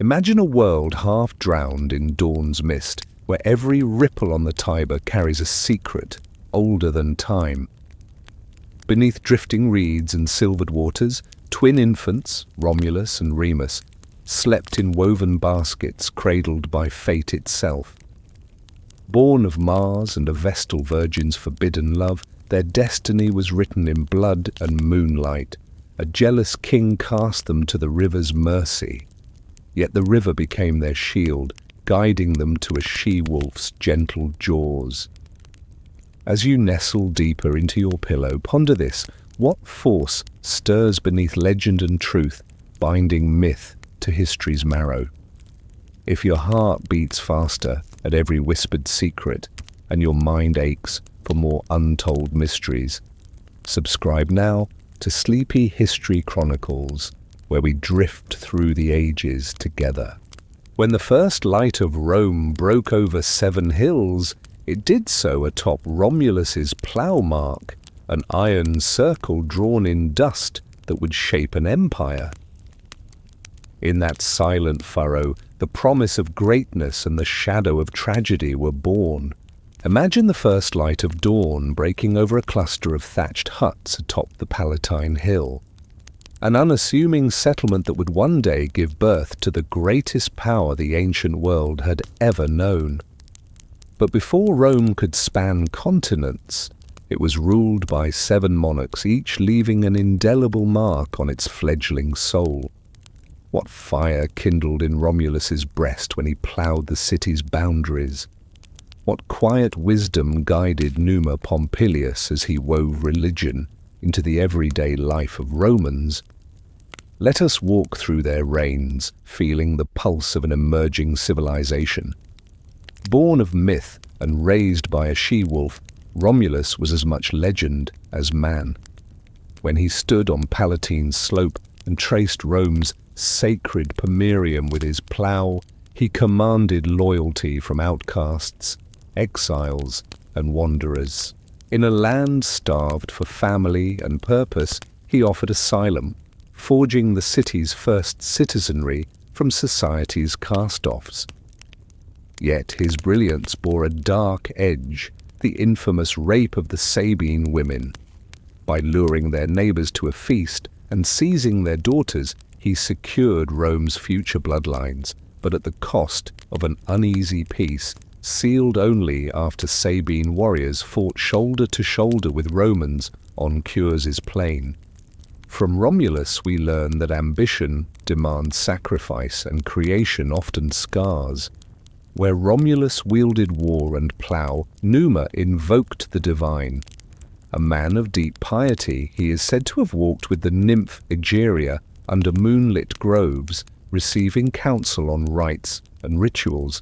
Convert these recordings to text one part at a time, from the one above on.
Imagine a world half drowned in dawn's mist, where every ripple on the Tiber carries a secret older than time. Beneath drifting reeds and silvered waters, twin infants, Romulus and Remus, slept in woven baskets cradled by fate itself. Born of Mars and a Vestal virgin's forbidden love, their destiny was written in blood and moonlight. A jealous king cast them to the river's mercy. Yet the river became their shield, guiding them to a she-wolf's gentle jaws. As you nestle deeper into your pillow, ponder this: what force stirs beneath legend and truth, binding myth to history's marrow? If your heart beats faster at every whispered secret, and your mind aches for more untold mysteries, subscribe now to Sleepy History Chronicles, where we drift through the ages together. When the first light of Rome broke over 7 hills, it did so atop Romulus's plough mark, an iron circle drawn in dust that would shape an empire. In that silent furrow, the promise of greatness and the shadow of tragedy were born. Imagine the first light of dawn breaking over a cluster of thatched huts atop the Palatine Hill. An unassuming settlement that would one day give birth to the greatest power the ancient world had ever known. But before Rome could span continents, it was ruled by 7 monarchs, each leaving an indelible mark on its fledgling soul. What fire kindled in Romulus's breast when he ploughed the city's boundaries? What quiet wisdom guided Numa Pompilius as he wove religion into the everyday life of Romans? Let us walk through their reigns, feeling the pulse of an emerging civilization. Born of myth and raised by a she-wolf, Romulus was as much legend as man. When he stood on Palatine's slope and traced Rome's sacred pomerium with his plough, he commanded loyalty from outcasts, exiles, and wanderers. In a land starved for family and purpose, he offered asylum, forging the city's first citizenry from society's cast-offs. Yet his brilliance bore a dark edge, the infamous rape of the Sabine women. By luring their neighbors to a feast and seizing their daughters, he secured Rome's future bloodlines, but at the cost of an uneasy peace, sealed only after Sabine warriors fought shoulder to shoulder with Romans on Curs's plain. From Romulus we learn that ambition demands sacrifice and creation often scars. Where Romulus wielded war and plough, Numa invoked the divine. A man of deep piety, he is said to have walked with the nymph Egeria under moonlit groves, receiving counsel on rites and rituals.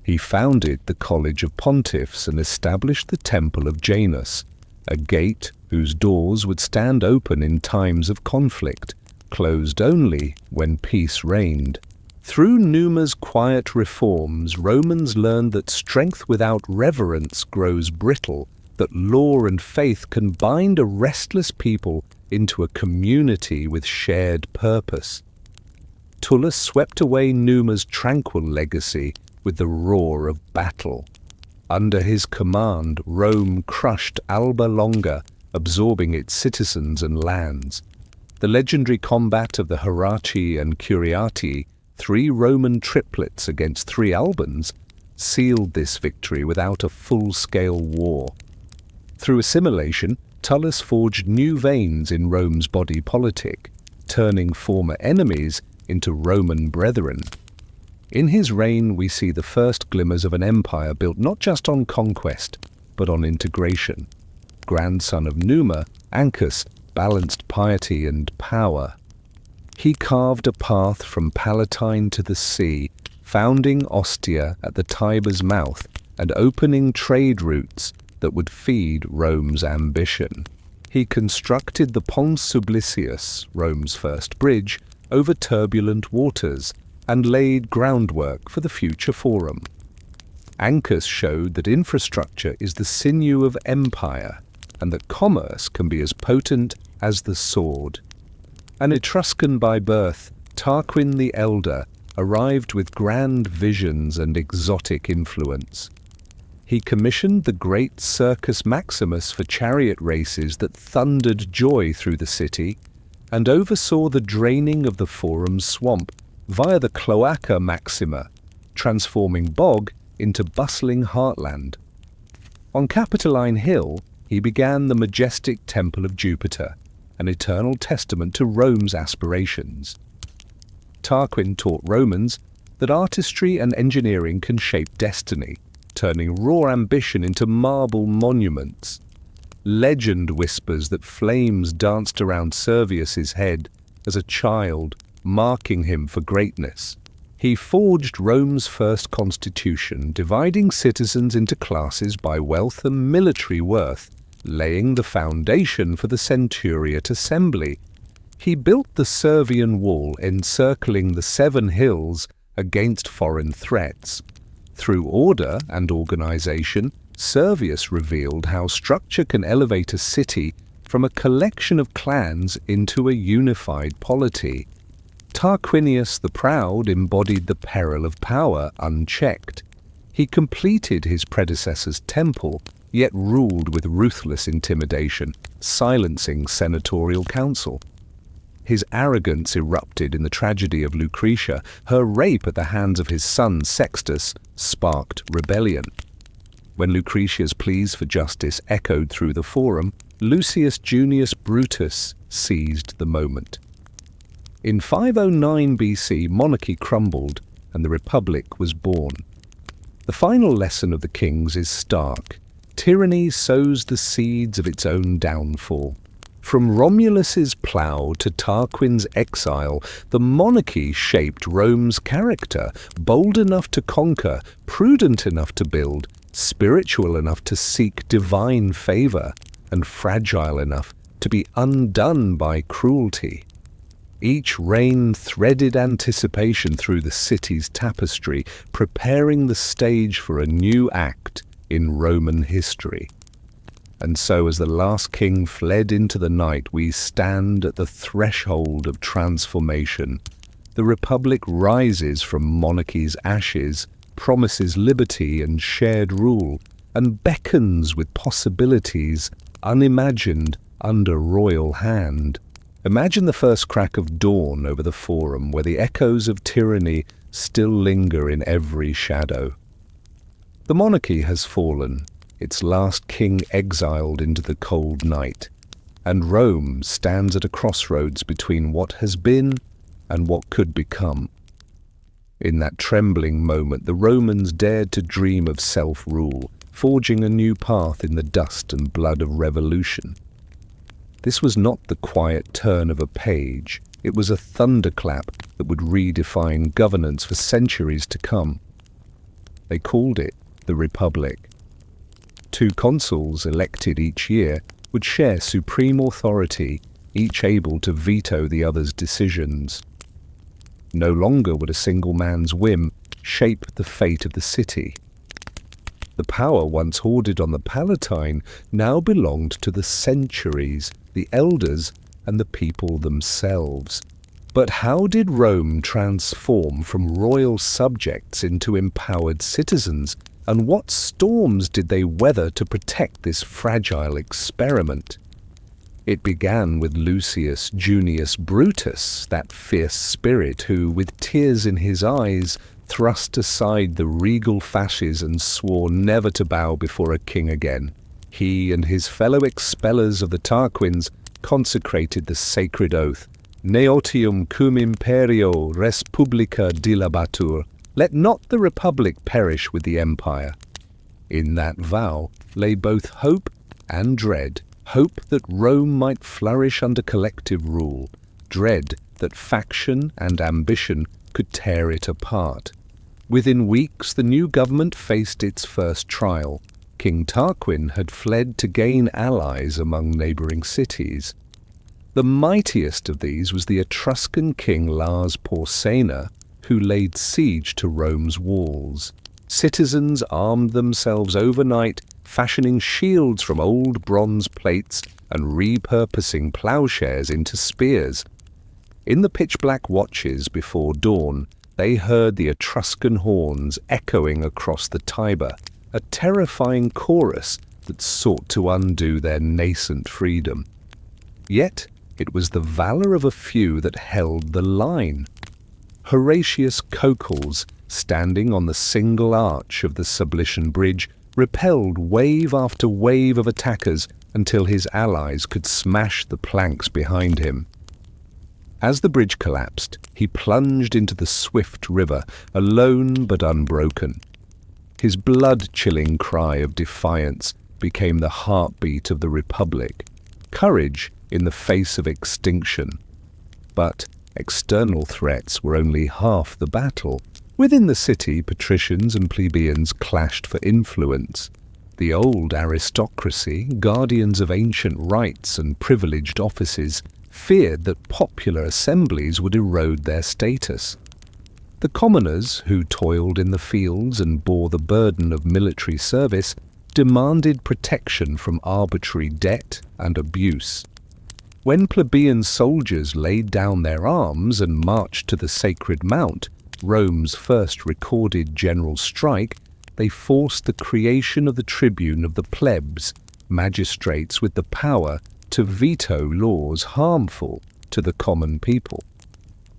He founded the College of Pontiffs and established the Temple of Janus, a gate whose doors would stand open in times of conflict, closed only when peace reigned. Through Numa's quiet reforms, Romans learned that strength without reverence grows brittle, that law and faith can bind a restless people into a community with shared purpose. Tullus swept away Numa's tranquil legacy with the roar of battle. Under his command, Rome crushed Alba Longa, absorbing its citizens and lands. The legendary combat of the Horatii and Curiatii, 3 Roman triplets against 3 Albans, sealed this victory without a full-scale war. Through assimilation, Tullus forged new veins in Rome's body politic, turning former enemies into Roman brethren. In his reign we see the first glimmers of an empire built not just on conquest, but on integration. Grandson of Numa, Ancus balanced piety and power. He carved a path from Palatine to the sea, founding Ostia at the Tiber's mouth and opening trade routes that would feed Rome's ambition. He constructed the Pons Sublicius, Rome's first bridge, over turbulent waters, and laid groundwork for the future forum. Ancus showed that infrastructure is the sinew of empire, and that commerce can be as potent as the sword. An Etruscan by birth, Tarquin the Elder arrived with grand visions and exotic influence. He commissioned the great Circus Maximus for chariot races that thundered joy through the city, and oversaw the draining of the Forum's swamp via the Cloaca Maxima, transforming bog into bustling heartland. On Capitoline Hill, he began the majestic Temple of Jupiter, an eternal testament to Rome's aspirations. Tarquin taught Romans that artistry and engineering can shape destiny, turning raw ambition into marble monuments. Legend whispers that flames danced around Servius's head as a child, marking him for greatness. He forged Rome's first constitution, dividing citizens into classes by wealth and military worth, laying the foundation for the centuriate assembly. He built the Servian wall encircling the 7 hills against foreign threats. Through order and organization, Servius revealed how structure can elevate a city from a collection of clans into a unified polity. Tarquinius the Proud embodied the peril of power unchecked. He completed his predecessor's temple, yet ruled with ruthless intimidation, silencing senatorial council. His arrogance erupted in the tragedy of Lucretia. Her rape at the hands of his son Sextus sparked rebellion. When Lucretia's pleas for justice echoed through the Forum, Lucius Junius Brutus seized the moment. In 509 BC, monarchy crumbled and the Republic was born. The final lesson of the kings is stark. Tyranny sows the seeds of its own downfall. From Romulus's plough to Tarquin's exile, the monarchy shaped Rome's character, bold enough to conquer, prudent enough to build, spiritual enough to seek divine favor, and fragile enough to be undone by cruelty. Each reign threaded anticipation through the city's tapestry, preparing the stage for a new act in Roman history. And so as the last king fled into the night, we stand at the threshold of transformation. The Republic rises from monarchy's ashes, promises liberty and shared rule, and beckons with possibilities unimagined under royal hand. Imagine the first crack of dawn over the Forum, where the echoes of tyranny still linger in every shadow. The monarchy has fallen, its last king exiled into the cold night, and Rome stands at a crossroads between what has been and what could become. In that trembling moment, the Romans dared to dream of self-rule, forging a new path in the dust and blood of revolution. This was not the quiet turn of a page. It was a thunderclap that would redefine governance for centuries to come. They called it the Republic. 2 consuls elected each year would share supreme authority, each able to veto the other's decisions. No longer would a single man's whim shape the fate of the city. The power once hoarded on the Palatine now belonged to the centuries, the elders, and the people themselves. But how did Rome transform from royal subjects into empowered citizens, and what storms did they weather to protect this fragile experiment? It began with Lucius Junius Brutus, that fierce spirit who, with tears in his eyes, thrust aside the regal fasces and swore never to bow before a king again. He and his fellow expellers of the Tarquins consecrated the sacred oath, Neotium cum imperio res publica dilabatur, let not the Republic perish with the empire. In that vow lay both hope and dread, hope that Rome might flourish under collective rule, dread that faction and ambition could tear it apart. Within weeks, the new government faced its first trial. King Tarquin had fled to gain allies among neighboring cities. The mightiest of these was the Etruscan king Lars Porsena, who laid siege to Rome's walls. Citizens armed themselves overnight, fashioning shields from old bronze plates and repurposing plowshares into spears. In the pitch-black watches before dawn, they heard the Etruscan horns echoing across the Tiber, a terrifying chorus that sought to undo their nascent freedom. Yet it was the valor of a few that held the line. Horatius Cocles, standing on the single arch of the Sublician Bridge, repelled wave after wave of attackers until his allies could smash the planks behind him. As the bridge collapsed, he plunged into the swift river, alone but unbroken. His blood-chilling cry of defiance became the heartbeat of the Republic, courage in the face of extinction. But external threats were only half the battle. Within the city, patricians and plebeians clashed for influence. The old aristocracy, guardians of ancient rights and privileged offices, feared that popular assemblies would erode their status. The commoners, who toiled in the fields and bore the burden of military service, demanded protection from arbitrary debt and abuse. When plebeian soldiers laid down their arms and marched to the Sacred Mount, Rome's first recorded general strike, they forced the creation of the tribune of the plebs, magistrates with the power to veto laws harmful to the common people.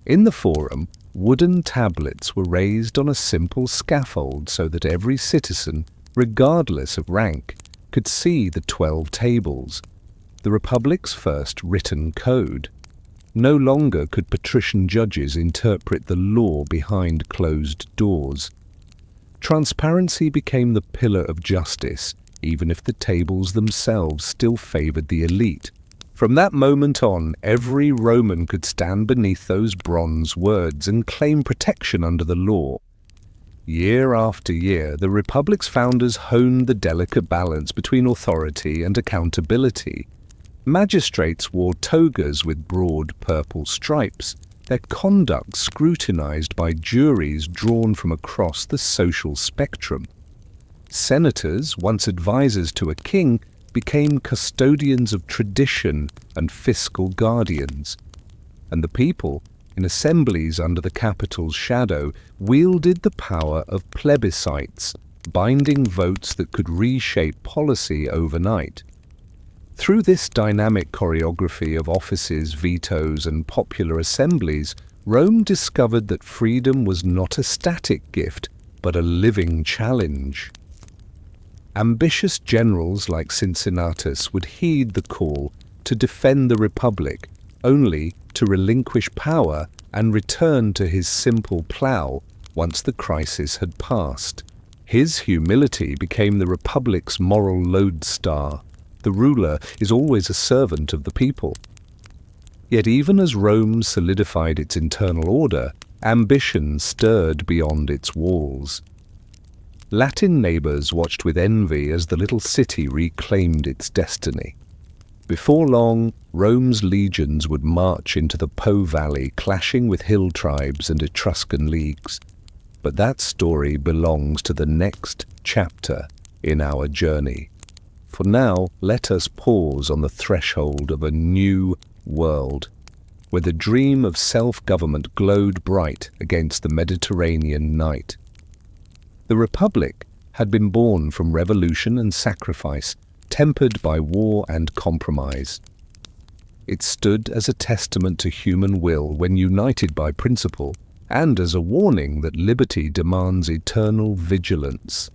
In the Forum, wooden tablets were raised on a simple scaffold so that every citizen, regardless of rank, could see the 12 tables, the Republic's first written code. No longer could patrician judges interpret the law behind closed doors. Transparency became the pillar of justice, even if the tables themselves still favored the elite. From that moment on, every Roman could stand beneath those bronze words and claim protection under the law. Year after year, the Republic's founders honed the delicate balance between authority and accountability. Magistrates wore togas with broad purple stripes, their conduct scrutinized by juries drawn from across the social spectrum. Senators, once advisors to a king, became custodians of tradition and fiscal guardians. And the people, in assemblies under the Capitol's shadow, wielded the power of plebiscites, binding votes that could reshape policy overnight. Through this dynamic choreography of offices, vetoes, and popular assemblies, Rome discovered that freedom was not a static gift, but a living challenge. Ambitious generals like Cincinnatus would heed the call to defend the Republic, only to relinquish power and return to his simple plough once the crisis had passed. His humility became the Republic's moral lodestar. The ruler is always a servant of the people. Yet even as Rome solidified its internal order, ambition stirred beyond its walls. Latin neighbors watched with envy as the little city reclaimed its destiny. Before long, Rome's legions would march into the Po Valley, clashing with hill tribes and Etruscan leagues. But that story belongs to the next chapter in our journey. For now, let us pause on the threshold of a new world, where the dream of self-government glowed bright against the Mediterranean night. The Republic had been born from revolution and sacrifice, tempered by war and compromise. It stood as a testament to human will when united by principle, and as a warning that liberty demands eternal vigilance.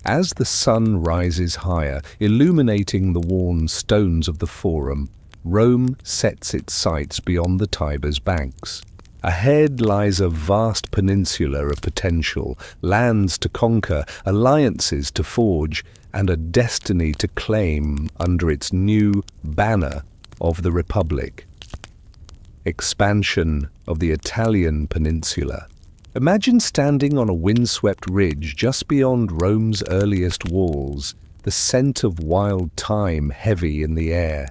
As the sun rises higher, illuminating the worn stones of the Forum, Rome sets its sights beyond the Tiber's banks. Ahead lies a vast peninsula of potential, lands to conquer, alliances to forge, and a destiny to claim under its new banner of the Republic. Expansion of the Italian peninsula. Imagine standing on a windswept ridge just beyond Rome's earliest walls, the scent of wild thyme heavy in the air.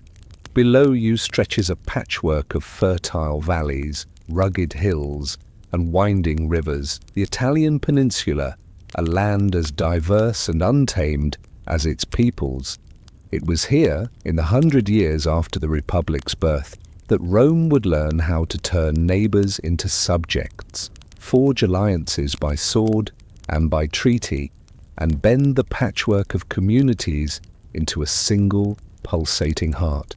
Below you stretches a patchwork of fertile valleys, rugged hills, and winding rivers. The Italian peninsula, a land as diverse and untamed as its peoples. It was here, in the 100 years after the Republic's birth, that Rome would learn how to turn neighbors into subjects, forge alliances by sword and by treaty, and bend the patchwork of communities into a single, pulsating heart.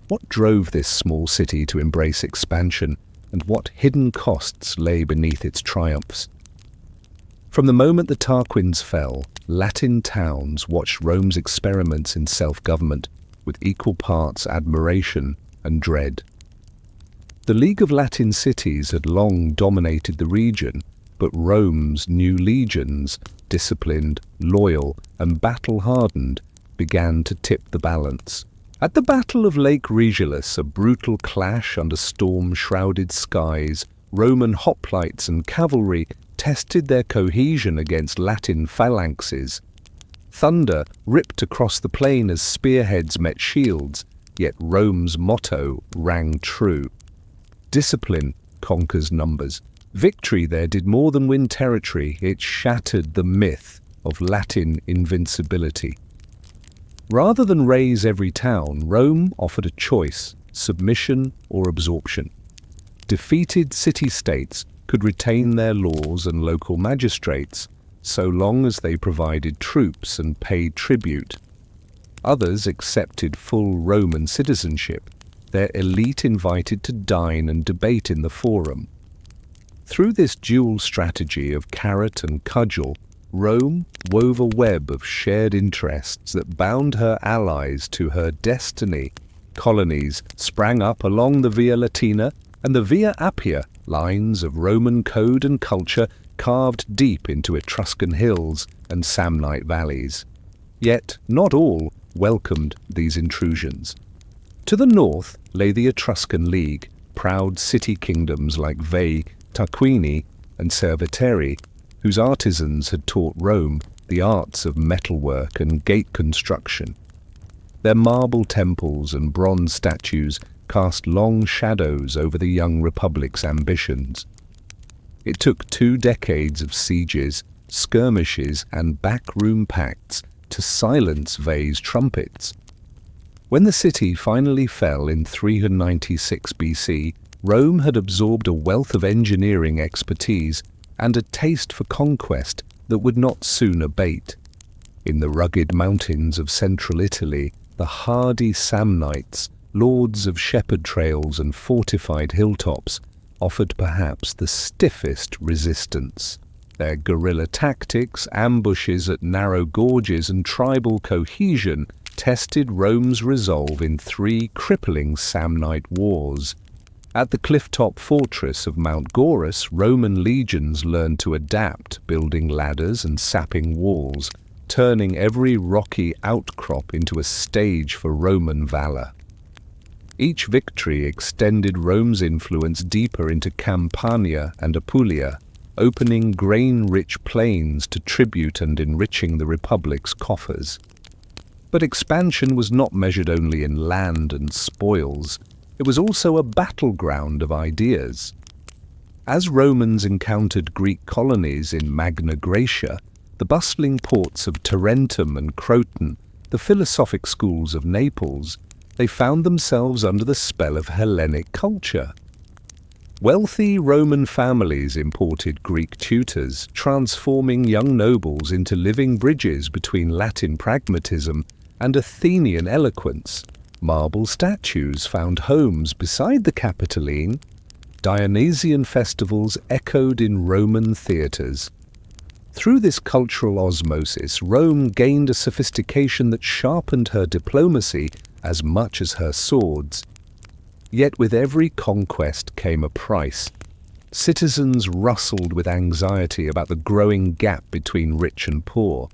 What drove this small city to embrace expansion, and what hidden costs lay beneath its triumphs? From the moment the Tarquins fell, Latin towns watched Rome's experiments in self-government with equal parts admiration and dread. The League of Latin Cities had long dominated the region, but Rome's new legions, disciplined, loyal, and battle-hardened, began to tip the balance. At the Battle of Lake Regillus, a brutal clash under storm-shrouded skies, Roman hoplites and cavalry tested their cohesion against Latin phalanxes. Thunder ripped across the plain as spearheads met shields, yet Rome's motto rang true. Discipline conquers numbers. Victory there did more than win territory, it shattered the myth of Latin invincibility. Rather than raze every town, Rome offered a choice: submission or absorption. Defeated city-states could retain their laws and local magistrates, so long as they provided troops and paid tribute. Others accepted full Roman citizenship, their elite invited to dine and debate in the forum. Through this dual strategy of carrot and cudgel, Rome wove a web of shared interests that bound her allies to her destiny. Colonies sprang up along the Via Latina and the Via Appia, lines of Roman code and culture carved deep into Etruscan hills and Samnite valleys. Yet not all welcomed these intrusions. To the north lay the Etruscan League, proud city kingdoms like Veii, Tarquini, and Cerveteri, whose artisans had taught Rome the arts of metalwork and gate construction. Their marble temples and bronze statues cast long shadows over the young republic's ambitions. It took 2 decades of sieges, skirmishes, and backroom pacts to silence Veii's trumpets. When the city finally fell in 396 BC, Rome had absorbed a wealth of engineering expertise and a taste for conquest that would not soon abate. In the rugged mountains of central Italy, the hardy Samnites, lords of shepherd trails and fortified hilltops, offered perhaps the stiffest resistance. Their guerrilla tactics, ambushes at narrow gorges, and tribal cohesion tested Rome's resolve in 3 crippling Samnite wars. At the cliff-top fortress of Mount Gaurus, Roman legions learned to adapt, building ladders and sapping walls, turning every rocky outcrop into a stage for Roman valor. Each victory extended Rome's influence deeper into Campania and Apulia, opening grain-rich plains to tribute and enriching the Republic's coffers. But expansion was not measured only in land and spoils. It was also a battleground of ideas. As Romans encountered Greek colonies in Magna Graecia, the bustling ports of Tarentum and Croton, the philosophic schools of Naples, they found themselves under the spell of Hellenic culture. Wealthy Roman families imported Greek tutors, transforming young nobles into living bridges between Latin pragmatism and Athenian eloquence. Marble statues found homes beside the Capitoline. Dionysian festivals echoed in Roman theatres. Through this cultural osmosis, Rome gained a sophistication that sharpened her diplomacy as much as her swords. Yet with every conquest came a price. Citizens rustled with anxiety about the growing gap between rich and poor.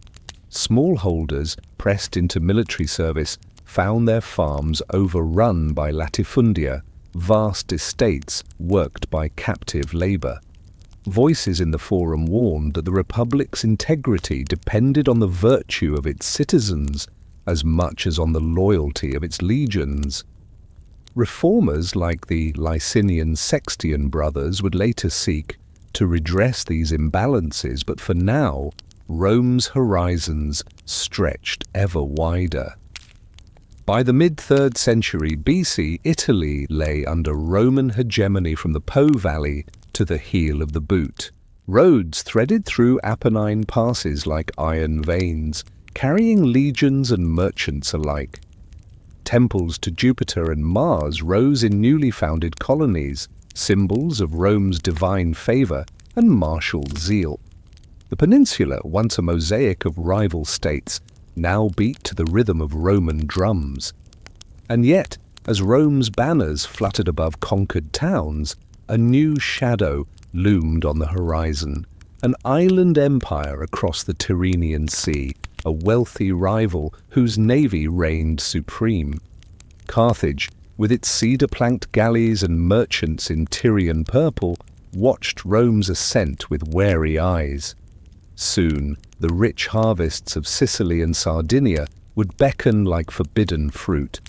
Smallholders, pressed into military service, found their farms overrun by latifundia, vast estates worked by captive labour. Voices in the forum warned that the Republic's integrity depended on the virtue of its citizens as much as on the loyalty of its legions. Reformers like the Licinian Sextian brothers would later seek to redress these imbalances, but for now, Rome's horizons stretched ever wider. By the mid-3rd century BC, Italy lay under Roman hegemony from the Po Valley to the heel of the boot. Roads threaded through Apennine passes like iron veins, carrying legions and merchants alike. Temples to Jupiter and Mars rose in newly founded colonies, symbols of Rome's divine favor and martial zeal. The peninsula, once a mosaic of rival states, now beat to the rhythm of Roman drums. And yet, as Rome's banners fluttered above conquered towns, a new shadow loomed on the horizon, an island empire across the Tyrrhenian Sea, a wealthy rival whose navy reigned supreme. Carthage, with its cedar-planked galleys and merchants in Tyrian purple, watched Rome's ascent with wary eyes. Soon, the rich harvests of Sicily and Sardinia would beckon like forbidden fruit,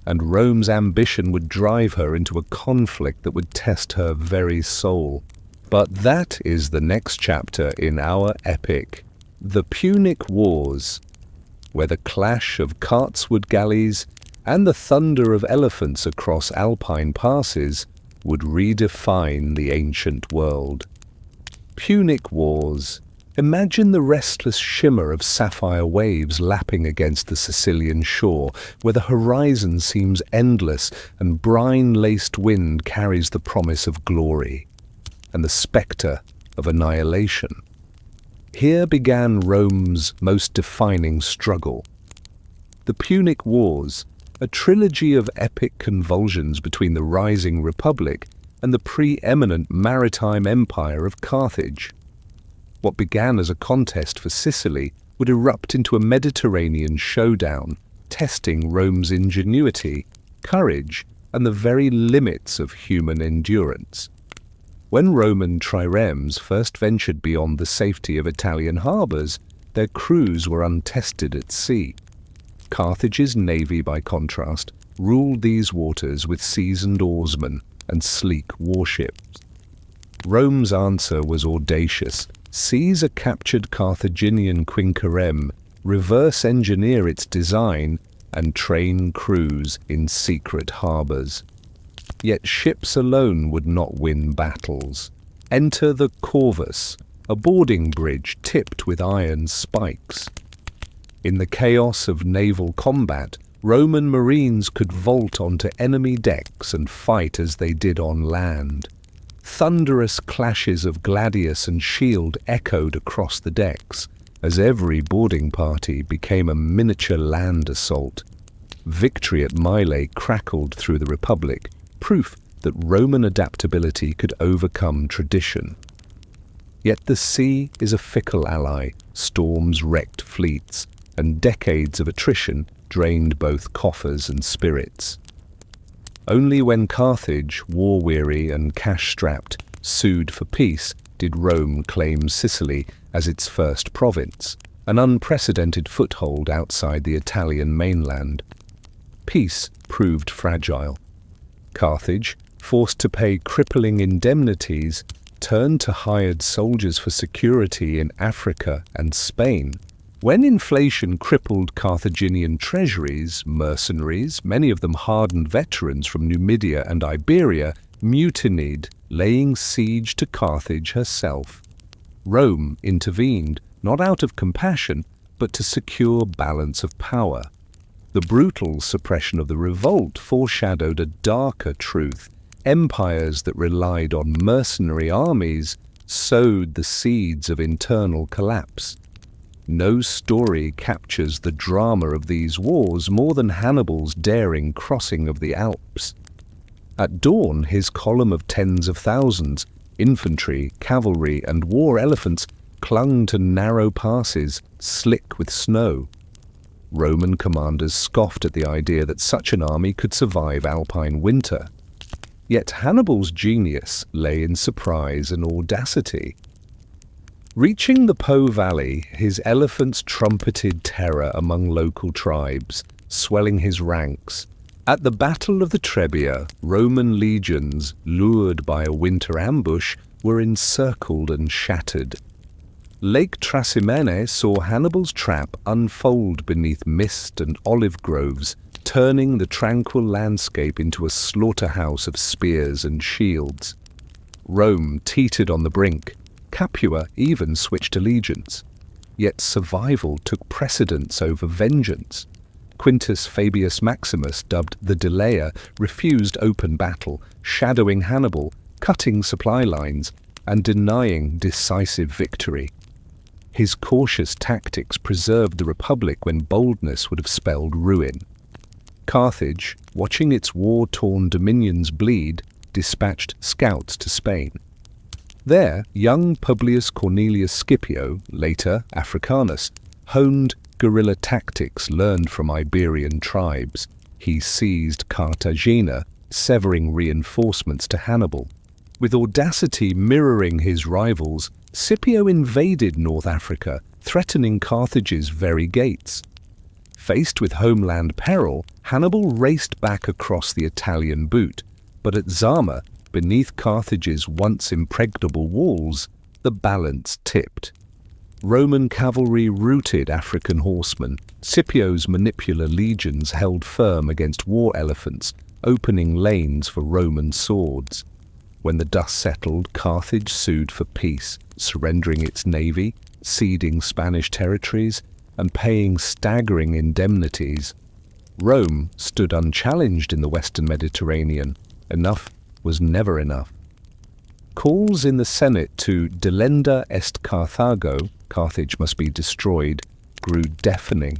and Rome's ambition would drive her into a conflict that would test her very soul. But that is the next chapter in our epic, the Punic Wars, where the clash of cartswood galleys and the thunder of elephants across Alpine passes would redefine the ancient world. Punic Wars. Imagine the restless shimmer of sapphire waves lapping against the Sicilian shore, where the horizon seems endless and brine-laced wind carries the promise of glory and the spectre of annihilation. Here began Rome's most defining struggle. The Punic Wars, a trilogy of epic convulsions between the rising republic and the preeminent maritime empire of Carthage. What began as a contest for Sicily would erupt into a Mediterranean showdown, testing Rome's ingenuity, courage, and the very limits of human endurance. When Roman triremes first ventured beyond the safety of Italian harbours, their crews were untested at sea. Carthage's navy, by contrast, ruled these waters with seasoned oarsmen and sleek warships. Rome's answer was audacious. Seize a captured Carthaginian quinquereme, reverse-engineer its design, and train crews in secret harbours. Yet ships alone would not win battles. Enter the corvus, a boarding bridge tipped with iron spikes. In the chaos of naval combat, Roman marines could vault onto enemy decks and fight as they did on land. Thunderous clashes of gladius and shield echoed across the decks, as every boarding party became a miniature land assault. Victory at Mylae crackled through the Republic, proof that Roman adaptability could overcome tradition. Yet the sea is a fickle ally. Storms wrecked fleets, and decades of attrition drained both coffers and spirits. Only when Carthage, war-weary and cash-strapped, sued for peace did Rome claim Sicily as its first province, an unprecedented foothold outside the Italian mainland. Peace proved fragile. Carthage, forced to pay crippling indemnities, turned to hired soldiers for security in Africa and Spain. When inflation crippled Carthaginian treasuries, mercenaries, many of them hardened veterans from Numidia and Iberia, mutinied, laying siege to Carthage herself. Rome intervened, not out of compassion, but to secure balance of power. The brutal suppression of the revolt foreshadowed a darker truth. Empires that relied on mercenary armies sowed the seeds of internal collapse. No story captures the drama of these wars more than Hannibal's daring crossing of the Alps. At dawn, his column of tens of thousands, infantry, cavalry, and war elephants clung to narrow passes, slick with snow. Roman commanders scoffed at the idea that such an army could survive Alpine winter. Yet Hannibal's genius lay in surprise and audacity. Reaching the Po Valley, his elephants trumpeted terror among local tribes, swelling his ranks. At the Battle of the Trebia, Roman legions, lured by a winter ambush, were encircled and shattered. Lake Trasimene saw Hannibal's trap unfold beneath mist and olive groves, turning the tranquil landscape into a slaughterhouse of spears and shields. Rome teetered on the brink. Capua even switched allegiance. Yet survival took precedence over vengeance. Quintus Fabius Maximus, dubbed the Delayer, refused open battle, shadowing Hannibal, cutting supply lines, and denying decisive victory. His cautious tactics preserved the Republic when boldness would have spelled ruin. Carthage, watching its war-torn dominions bleed, dispatched scouts to Spain. There, young Publius Cornelius Scipio, later Africanus, honed guerrilla tactics learned from Iberian tribes. He seized Cartagena, severing reinforcements to Hannibal. With audacity mirroring his rivals, Scipio invaded North Africa, threatening Carthage's very gates. Faced with homeland peril, Hannibal raced back across the Italian boot, but at Zama, beneath Carthage's once impregnable walls, the balance tipped. Roman cavalry routed African horsemen. Scipio's manipular legions held firm against war elephants, opening lanes for Roman swords. When the dust settled, Carthage sued for peace, surrendering its navy, ceding Spanish territories, and paying staggering indemnities. Rome stood unchallenged in the western Mediterranean. Enough was never enough. Calls in the Senate to delenda est Carthago, Carthage must be destroyed, grew deafening.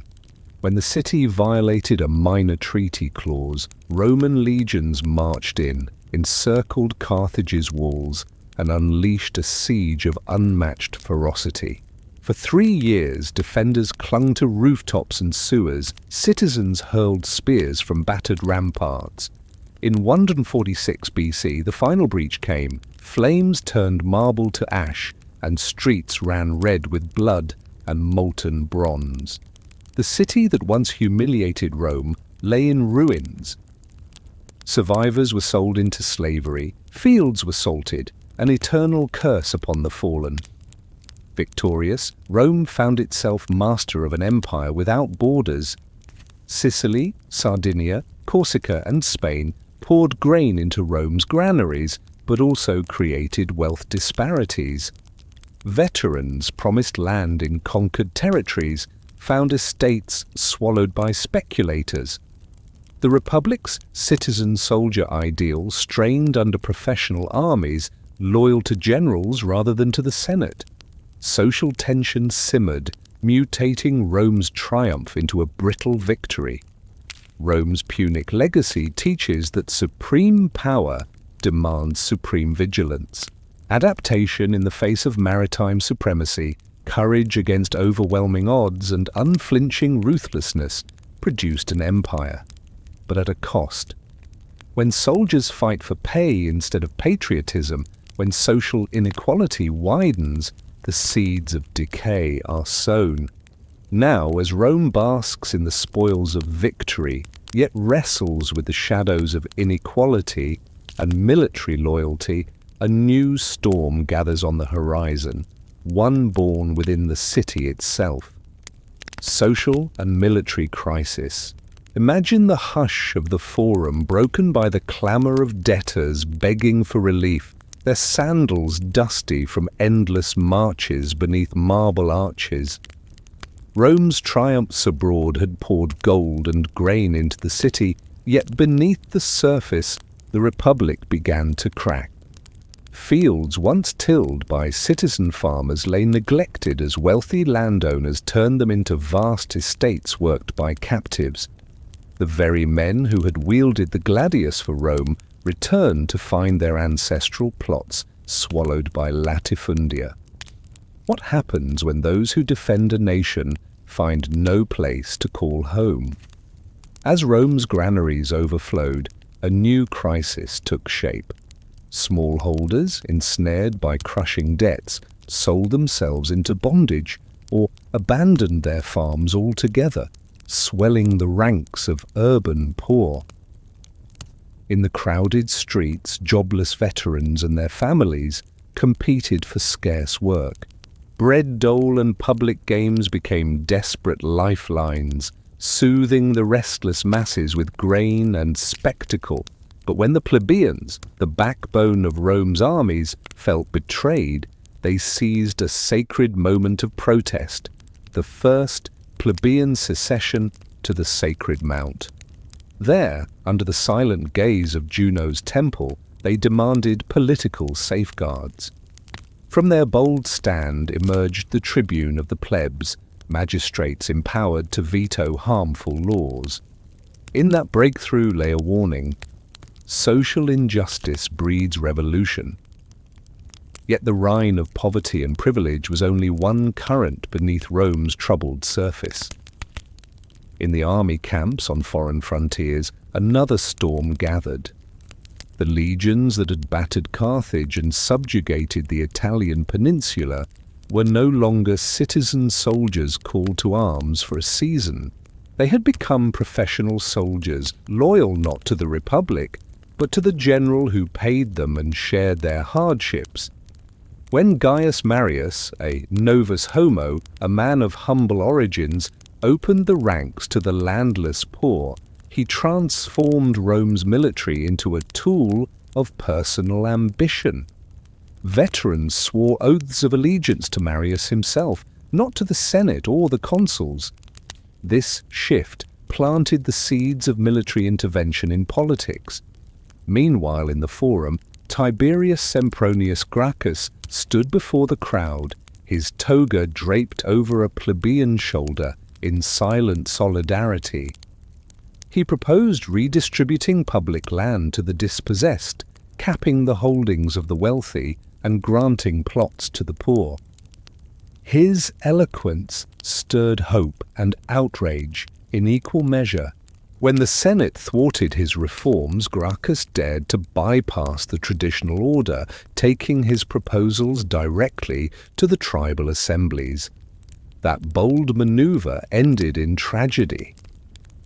When the city violated a minor treaty clause, Roman legions marched in, encircled Carthage's walls, and unleashed a siege of unmatched ferocity. For 3 years, defenders clung to rooftops and sewers, citizens hurled spears from battered ramparts. In 146 BC, the final breach came. Flames turned marble to ash, and streets ran red with blood and molten bronze. The city that once humiliated Rome lay in ruins. Survivors were sold into slavery, fields were salted, an eternal curse upon the fallen. Victorious, Rome found itself master of an empire without borders. Sicily, Sardinia, Corsica, and Spain poured grain into Rome's granaries, but also created wealth disparities. Veterans promised land in conquered territories, found estates swallowed by speculators. The Republic's citizen-soldier ideal strained under professional armies, loyal to generals rather than to the Senate. Social tension simmered, mutating Rome's triumph into a brittle victory. Rome's Punic legacy teaches that supreme power demands supreme vigilance. Adaptation in the face of maritime supremacy, courage against overwhelming odds, and unflinching ruthlessness produced an empire. But at a cost. When soldiers fight for pay instead of patriotism, when social inequality widens, the seeds of decay are sown. Now, as Rome basks in the spoils of victory, yet wrestles with the shadows of inequality and military loyalty, a new storm gathers on the horizon, one born within the city itself. Social and military crisis. Imagine the hush of the forum broken by the clamour of debtors begging for relief, their sandals dusty from endless marches beneath marble arches. Rome's triumphs abroad had poured gold and grain into the city, yet beneath the surface the Republic began to crack. Fields once tilled by citizen farmers lay neglected as wealthy landowners turned them into vast estates worked by captives. The very men who had wielded the gladius for Rome returned to find their ancestral plots swallowed by latifundia. What happens when those who defend a nation find no place to call home? As Rome's granaries overflowed, a new crisis took shape. Smallholders, ensnared by crushing debts, sold themselves into bondage or abandoned their farms altogether, swelling the ranks of urban poor. In the crowded streets, jobless veterans and their families competed for scarce work. Bread dole and public games became desperate lifelines, soothing the restless masses with grain and spectacle, But when the plebeians, the backbone of Rome's armies, felt betrayed, they seized a sacred moment of protest, the first plebeian secession to the Sacred Mount. There, under the silent gaze of Juno's temple, they demanded political safeguards. From their bold stand emerged the tribune of the plebs, magistrates empowered to veto harmful laws. In that breakthrough lay a warning: social injustice breeds revolution. Yet the Rhine of poverty and privilege was only one current beneath Rome's troubled surface. In the army camps on foreign frontiers, another storm gathered. The legions that had battered Carthage and subjugated the Italian peninsula were no longer citizen soldiers called to arms for a season. They had become professional soldiers, loyal not to the Republic, but to the general who paid them and shared their hardships. When Gaius Marius, a novus homo, a man of humble origins, opened the ranks to the landless poor, he transformed Rome's military into a tool of personal ambition. Veterans swore oaths of allegiance to Marius himself, not to the Senate or the consuls. This shift planted the seeds of military intervention in politics. Meanwhile, in the Forum, Tiberius Sempronius Gracchus stood before the crowd, his toga draped over a plebeian shoulder in silent solidarity. He proposed redistributing public land to the dispossessed, capping the holdings of the wealthy, and granting plots to the poor. His eloquence stirred hope and outrage in equal measure. When the Senate thwarted his reforms, Gracchus dared to bypass the traditional order, taking his proposals directly to the tribal assemblies. That bold maneuver ended in tragedy.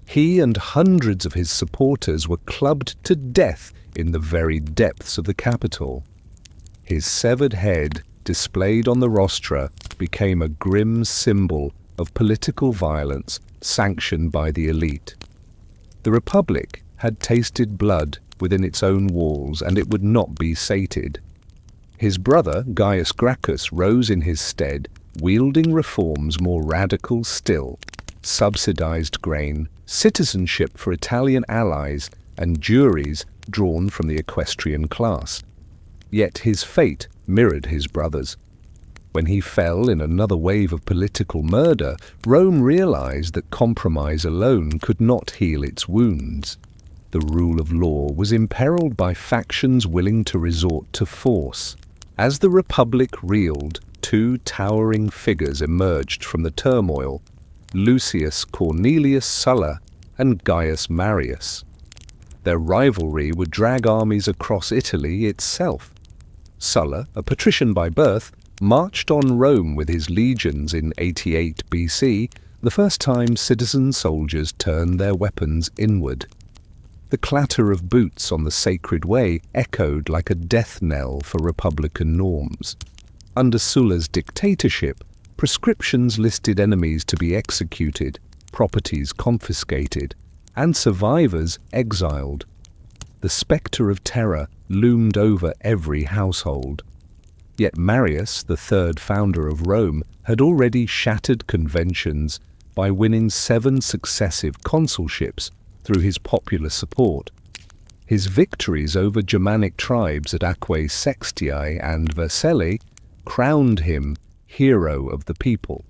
He and hundreds of his supporters were clubbed to death in the very depths of the Capitol. His severed head, displayed on the rostra, became a grim symbol of political violence sanctioned by the elite. The Republic had tasted blood within its own walls, and it would not be sated. His brother, Gaius Gracchus, rose in his stead, wielding reforms more radical still: subsidized grain, citizenship for Italian allies, and juries drawn from the equestrian class. Yet his fate mirrored his brother's. When he fell in another wave of political murder, Rome realized that compromise alone could not heal its wounds. The rule of law was imperiled by factions willing to resort to force. As the Republic reeled, two towering figures emerged from the turmoil: Lucius Cornelius Sulla and Gaius Marius. Their rivalry would drag armies across Italy itself. Sulla, a patrician by birth, marched on Rome with his legions in 88 BC, the first time citizen soldiers turned their weapons inward. The clatter of boots on the sacred way echoed like a death knell for republican norms. Under Sulla's dictatorship, prescriptions listed enemies to be executed, properties confiscated, and survivors exiled. The spectre of terror loomed over every household. Yet Marius, the third founder of Rome, had already shattered conventions by winning 7 successive consulships through his popular support. His victories over Germanic tribes at Aquae Sextiae and Vercelli crowned him hero of the people.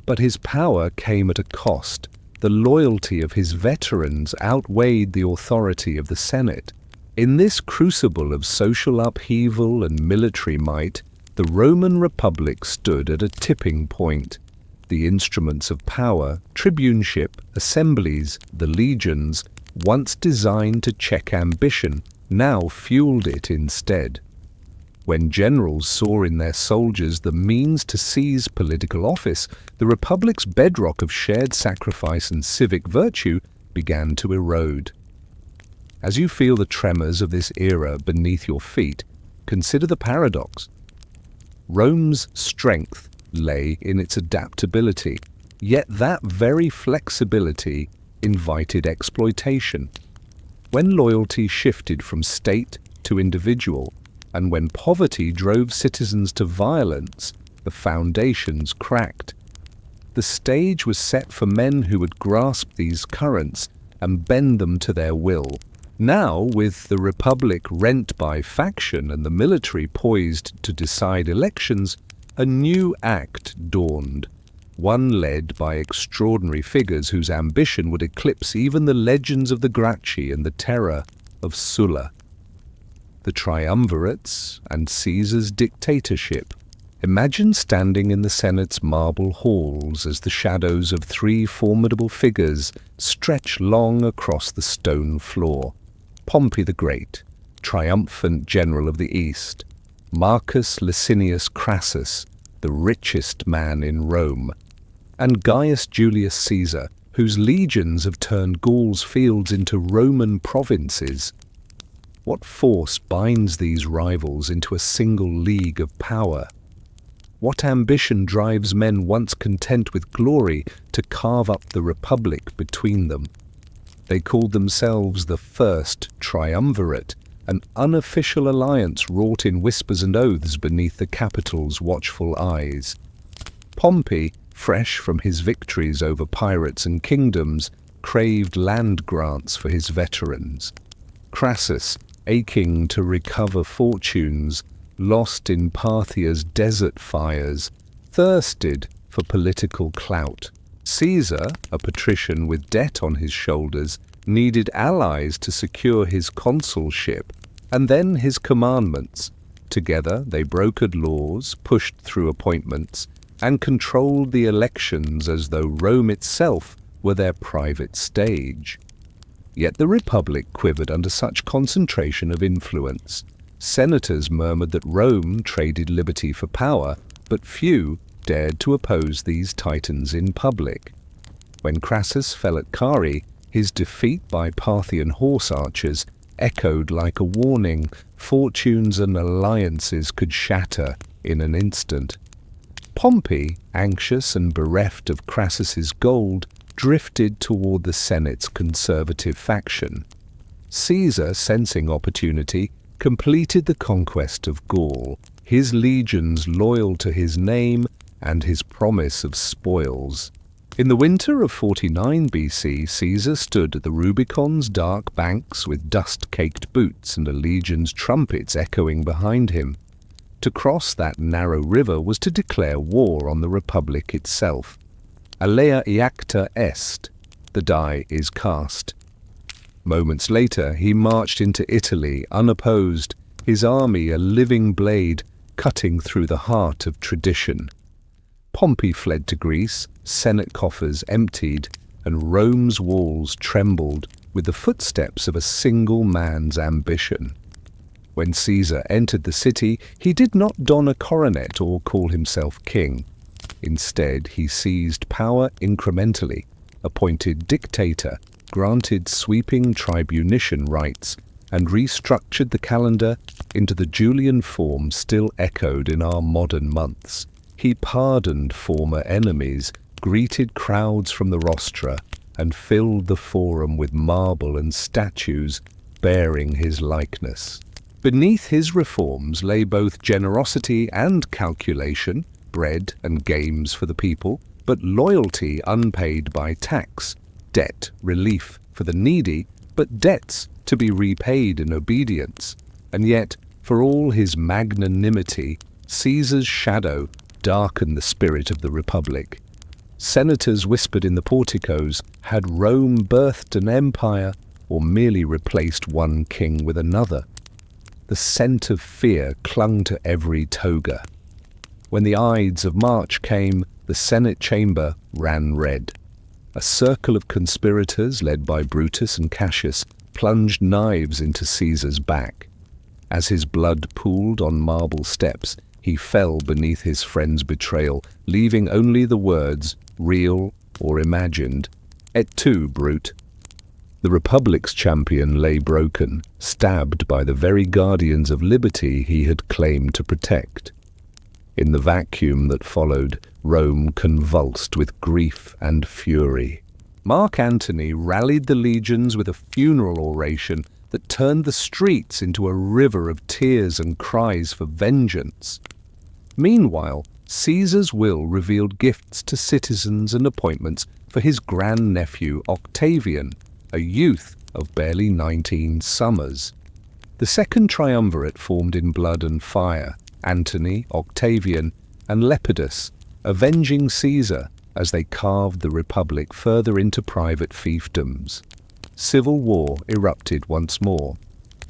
But his power came at a cost. The loyalty of his veterans outweighed the authority of the Senate. In this crucible of social upheaval and military might, the Roman Republic stood at a tipping point. The instruments of power, tribuneship, assemblies, the legions, once designed to check ambition, now fueled it instead. When generals saw in their soldiers the means to seize political office, the Republic's bedrock of shared sacrifice and civic virtue began to erode. As you feel the tremors of this era beneath your feet, consider the paradox. Rome's strength lay in its adaptability, yet that very flexibility invited exploitation. When loyalty shifted from state to individual, and when poverty drove citizens to violence, the foundations cracked. The stage was set for men who would grasp these currents and bend them to their will. Now, with the Republic rent by faction and the military poised to decide elections, a new act dawned, one led by extraordinary figures whose ambition would eclipse even the legends of the Gracchi and the terror of Sulla. The triumvirates and Caesar's dictatorship. Imagine standing in the Senate's marble halls as the shadows of three formidable figures stretch long across the stone floor. Pompey the Great, triumphant general of the East. Marcus Licinius Crassus, the richest man in Rome. And Gaius Julius Caesar, whose legions have turned Gaul's fields into Roman provinces. What force binds these rivals into a single league of power? What ambition drives men once content with glory to carve up the Republic between them? They called themselves the First Triumvirate, an unofficial alliance wrought in whispers and oaths beneath the Capitol's watchful eyes. Pompey, fresh from his victories over pirates and kingdoms, craved land grants for his veterans. Crassus, aching to recover fortunes lost in Parthia's desert fires, thirsted for political clout. Caesar, a patrician with debt on his shoulders, needed allies to secure his consulship, and then his commandments. Together they brokered laws, pushed through appointments, and controlled the elections as though Rome itself were their private stage. Yet the Republic quivered under such concentration of influence. Senators murmured that Rome traded liberty for power, but few dared to oppose these titans in public. When Crassus fell at Carrhae, his defeat by Parthian horse archers echoed like a warning. Fortunes and alliances could shatter in an instant. Pompey, anxious and bereft of Crassus's gold, drifted toward the Senate's conservative faction. Caesar, sensing opportunity, completed the conquest of Gaul, his legions loyal to his name and his promise of spoils. In the winter of 49 BC, Caesar stood at the Rubicon's dark banks with dust-caked boots and a legion's trumpets echoing behind him. To cross that narrow river was to declare war on the Republic itself. Alea iacta est, the die is cast. Moments later, he marched into Italy unopposed, his army a living blade cutting through the heart of tradition. Pompey fled to Greece, Senate coffers emptied, and Rome's walls trembled with the footsteps of a single man's ambition. When Caesar entered the city, he did not don a coronet or call himself king. Instead, he seized power incrementally, appointed dictator, granted sweeping tribunician rights, and restructured the calendar into the Julian form still echoed in our modern months. He pardoned former enemies, greeted crowds from the rostra, and filled the forum with marble and statues bearing his likeness. Beneath his reforms lay both generosity and calculation, bread and games for the people, but loyalty unpaid by tax, debt relief for the needy, but debts to be repaid in obedience. And yet, for all his magnanimity, Caesar's shadow darkened the spirit of the Republic. Senators whispered in the porticos, had Rome birthed an empire or merely replaced one king with another? The scent of fear clung to every toga. When the Ides of March came, the Senate chamber ran red. A circle of conspirators, led by Brutus and Cassius, plunged knives into Caesar's back. As his blood pooled on marble steps, he fell beneath his friend's betrayal, leaving only the words, real or imagined, "Et tu, brute." The Republic's champion lay broken, stabbed by the very guardians of liberty he had claimed to protect. In the vacuum that followed, Rome convulsed with grief and fury. Mark Antony rallied the legions with a funeral oration that turned the streets into a river of tears and cries for vengeance. Meanwhile, Caesar's will revealed gifts to citizens and appointments for his grandnephew Octavian, a youth of barely 19 summers. The second triumvirate formed in blood and fire, Antony, Octavian, and Lepidus, avenging Caesar as they carved the Republic further into private fiefdoms. Civil war erupted once more.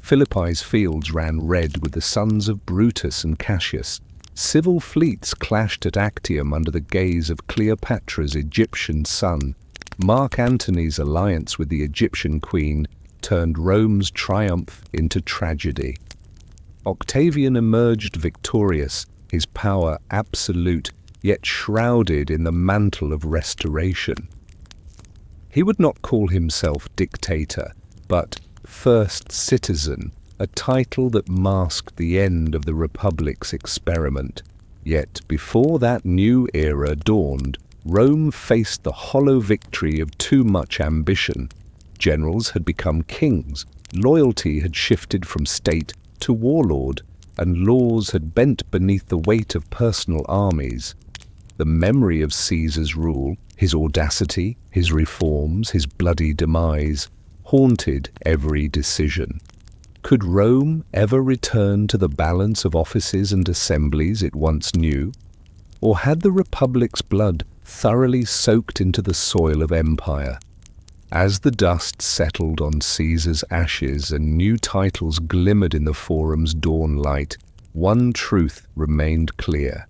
Philippi's fields ran red with the sons of Brutus and Cassius. Civil fleets clashed at Actium under the gaze of Cleopatra's Egyptian son. Mark Antony's alliance with the Egyptian queen turned Rome's triumph into tragedy. Octavian emerged victorious, his power absolute, yet shrouded in the mantle of restoration. He would not call himself dictator, but first citizen, a title that masked the end of the Republic's experiment. Yet before that new era dawned, Rome faced the hollow victory of too much ambition. Generals had become kings, loyalty had shifted from state to warlord, and laws had bent beneath the weight of personal armies. The memory of Caesar's rule, his audacity, his reforms, his bloody demise, haunted every decision. Could Rome ever return to the balance of offices and assemblies it once knew? Or had the Republic's blood thoroughly soaked into the soil of empire? As the dust settled on Caesar's ashes and new titles glimmered in the Forum's dawn light, one truth remained clear.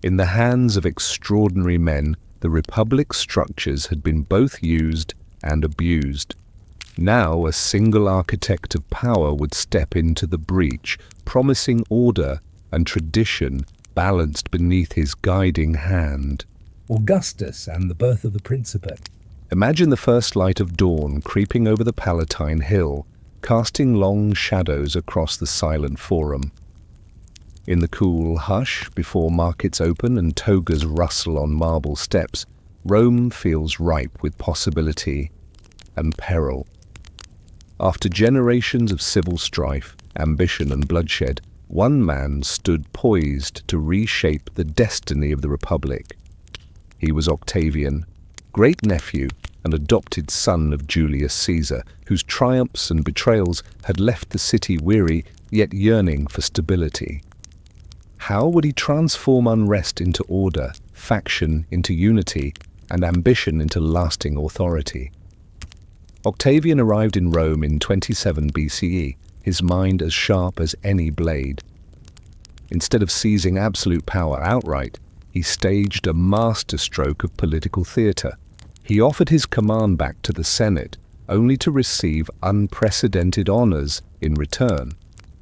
In the hands of extraordinary men, the Republic's structures had been both used and abused. Now a single architect of power would step into the breach, promising order and tradition balanced beneath his guiding hand. Augustus and the birth of the Principate. Imagine the first light of dawn creeping over the Palatine Hill, casting long shadows across the silent Forum. In the cool hush, before markets open and togas rustle on marble steps, Rome feels ripe with possibility and peril. After generations of civil strife, ambition and bloodshed, one man stood poised to reshape the destiny of the Republic. He was Octavian, great-nephew and adopted son of Julius Caesar, whose triumphs and betrayals had left the city weary yet yearning for stability. How would he transform unrest into order, faction into unity, and ambition into lasting authority? Octavian arrived in Rome in 27 BCE, his mind as sharp as any blade. Instead of seizing absolute power outright, he staged a masterstroke of political theatre. He offered his command back to the Senate, only to receive unprecedented honors in return.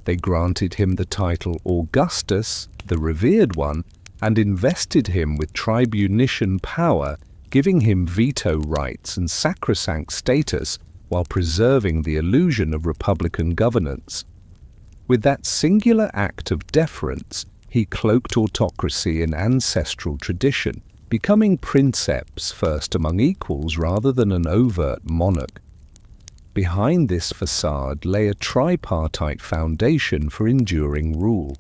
They granted him the title Augustus, the revered one, and invested him with tribunician power, giving him veto rights and sacrosanct status while preserving the illusion of republican governance. With that singular act of deference, he cloaked autocracy in ancestral tradition, becoming princeps first among equals rather than an overt monarch. Behind this facade lay a tripartite foundation for enduring rule.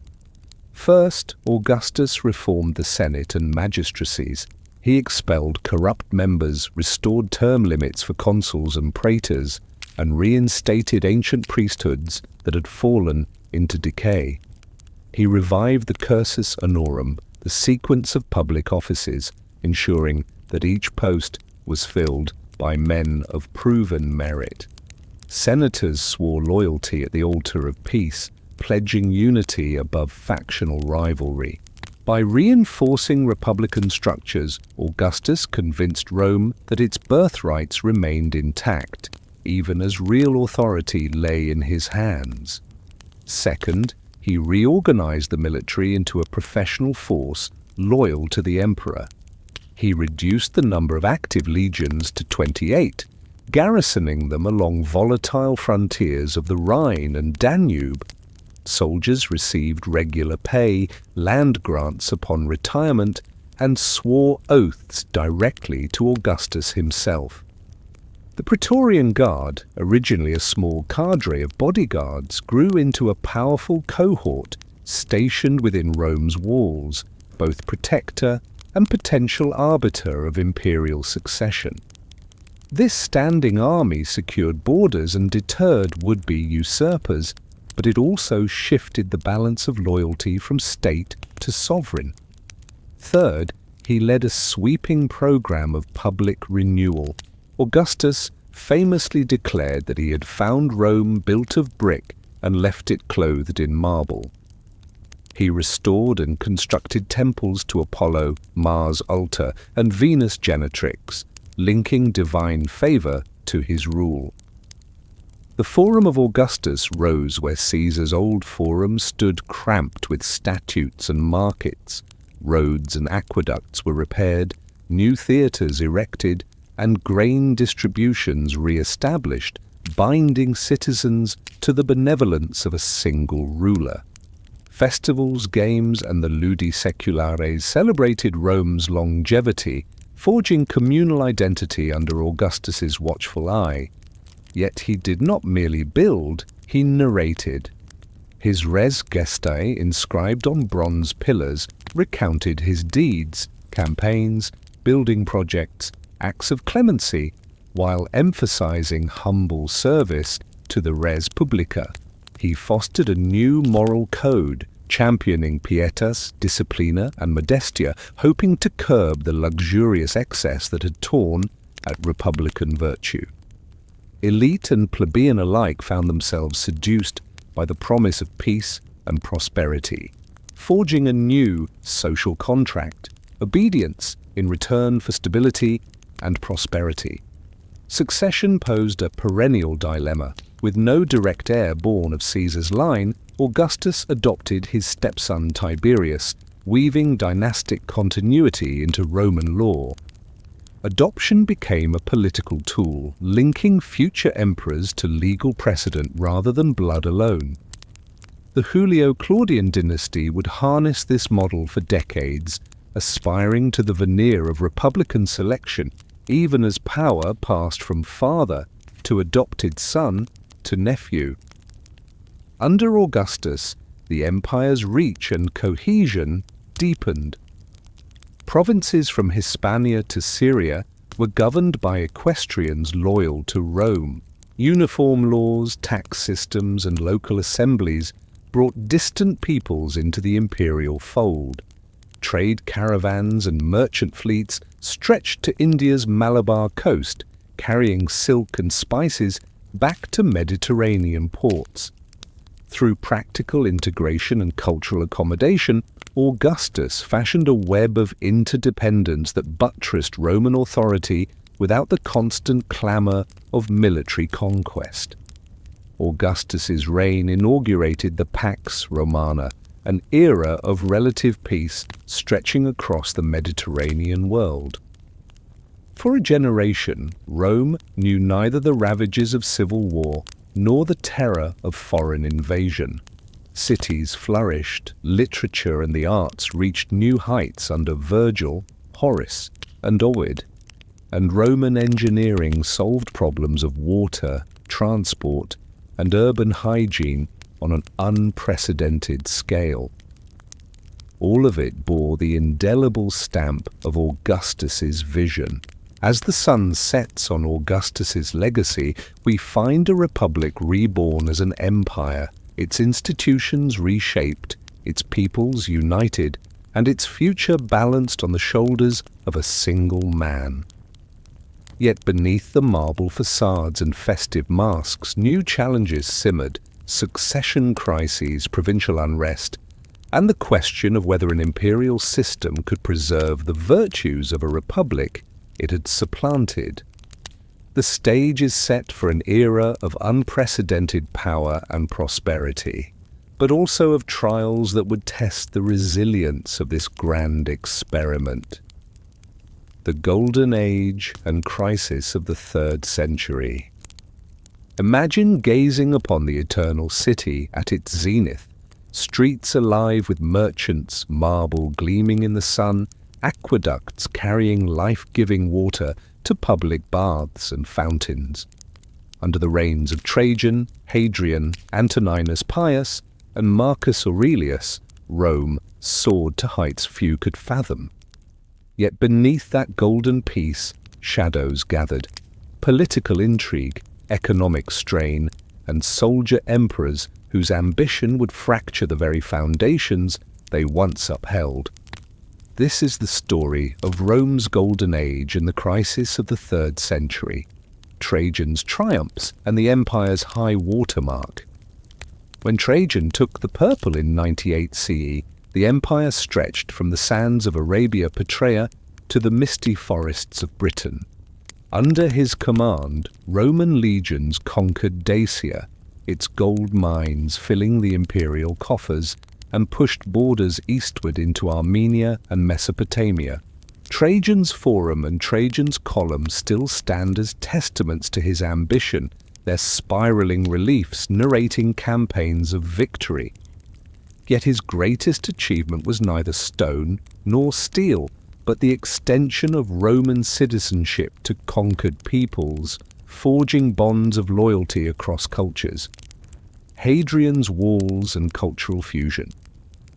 First, Augustus reformed the Senate and magistracies. He expelled corrupt members, restored term limits for consuls and praetors, and reinstated ancient priesthoods that had fallen into decay. He revived the cursus honorum, the sequence of public offices, ensuring that each post was filled by men of proven merit. Senators swore loyalty at the altar of peace, pledging unity above factional rivalry. By reinforcing republican structures, Augustus convinced Rome that its birthrights remained intact, even as real authority lay in his hands. Second, he reorganized the military into a professional force loyal to the emperor. He reduced the number of active legions to 28, garrisoning them along volatile frontiers of the Rhine and Danube. Soldiers received regular pay, land grants upon retirement, and swore oaths directly to Augustus himself. The Praetorian Guard, originally a small cadre of bodyguards, grew into a powerful cohort stationed within Rome's walls, both protector and potential arbiter of imperial succession. This standing army secured borders and deterred would-be usurpers, but it also shifted the balance of loyalty from state to sovereign. Third, he led a sweeping program of public renewal. Augustus famously declared that he had found Rome built of brick and left it clothed in marble. He restored and constructed temples to Apollo, Mars Altar, and Venus Genetrix, linking divine favor to his rule. The Forum of Augustus rose where Caesar's old forum stood cramped with statutes and markets. Roads and aqueducts were repaired, new theatres erected, and grain distributions re-established, binding citizens to the benevolence of a single ruler. Festivals, games, and the ludi seculares celebrated Rome's longevity, forging communal identity under Augustus's watchful eye. Yet he did not merely build, he narrated. His res gestae, inscribed on bronze pillars, recounted his deeds, campaigns, building projects, acts of clemency, while emphasizing humble service to the res publica. He fostered a new moral code, championing pietas, disciplina, and modestia, hoping to curb the luxurious excess that had torn at republican virtue. Elite and plebeian alike found themselves seduced by the promise of peace and prosperity, forging a new social contract, obedience in return for stability and prosperity. Succession posed a perennial dilemma. With no direct heir born of Caesar's line, Augustus adopted his stepson Tiberius, weaving dynastic continuity into Roman law. Adoption became a political tool, linking future emperors to legal precedent rather than blood alone. The Julio-Claudian dynasty would harness this model for decades, aspiring to the veneer of republican selection, even as power passed from father to adopted son to nephew. Under Augustus, the empire's reach and cohesion deepened. Provinces from Hispania to Syria were governed by equestrians loyal to Rome. Uniform laws, tax systems, and local assemblies brought distant peoples into the imperial fold. Trade caravans and merchant fleets stretched to India's Malabar coast, carrying silk and spices back to Mediterranean ports. Through practical integration and cultural accommodation, Augustus fashioned a web of interdependence that buttressed Roman authority without the constant clamor of military conquest. Augustus's reign inaugurated the Pax Romana, an era of relative peace stretching across the Mediterranean world. For a generation, Rome knew neither the ravages of civil war nor the terror of foreign invasion. Cities flourished, literature and the arts reached new heights under Virgil, Horace, and Ovid, and Roman engineering solved problems of water, transport, and urban hygiene on an unprecedented scale. All of it bore the indelible stamp of Augustus's vision. As the sun sets on Augustus's legacy, we find a republic reborn as an empire, its institutions reshaped, its peoples united, and its future balanced on the shoulders of a single man. Yet beneath the marble facades and festive masks, new challenges simmered: succession crises, provincial unrest, and the question of whether an imperial system could preserve the virtues of a republic it had supplanted. The stage is set for an era of unprecedented power and prosperity, but also of trials that would test the resilience of this grand experiment. The Golden Age and crisis of the 3rd century. Imagine gazing upon the eternal city at its zenith, streets alive with merchants, marble gleaming in the sun, aqueducts carrying life-giving water to public baths and fountains. Under the reigns of Trajan, Hadrian, Antoninus Pius, and Marcus Aurelius, Rome soared to heights few could fathom. Yet beneath that golden peace, shadows gathered. Political intrigue, economic strain, and soldier emperors whose ambition would fracture the very foundations they once upheld. This is the story of Rome's golden age in the crisis of the 3rd century, Trajan's triumphs and the empire's high watermark. When Trajan took the purple in 98 CE, the empire stretched from the sands of Arabia Petraea to the misty forests of Britain. Under his command, Roman legions conquered Dacia, its gold mines filling the imperial coffers, and pushed borders eastward into Armenia and Mesopotamia. Trajan's Forum and Trajan's Column still stand as testaments to his ambition, their spiraling reliefs narrating campaigns of victory. Yet his greatest achievement was neither stone nor steel, but the extension of Roman citizenship to conquered peoples, forging bonds of loyalty across cultures. Hadrian's walls and cultural fusion.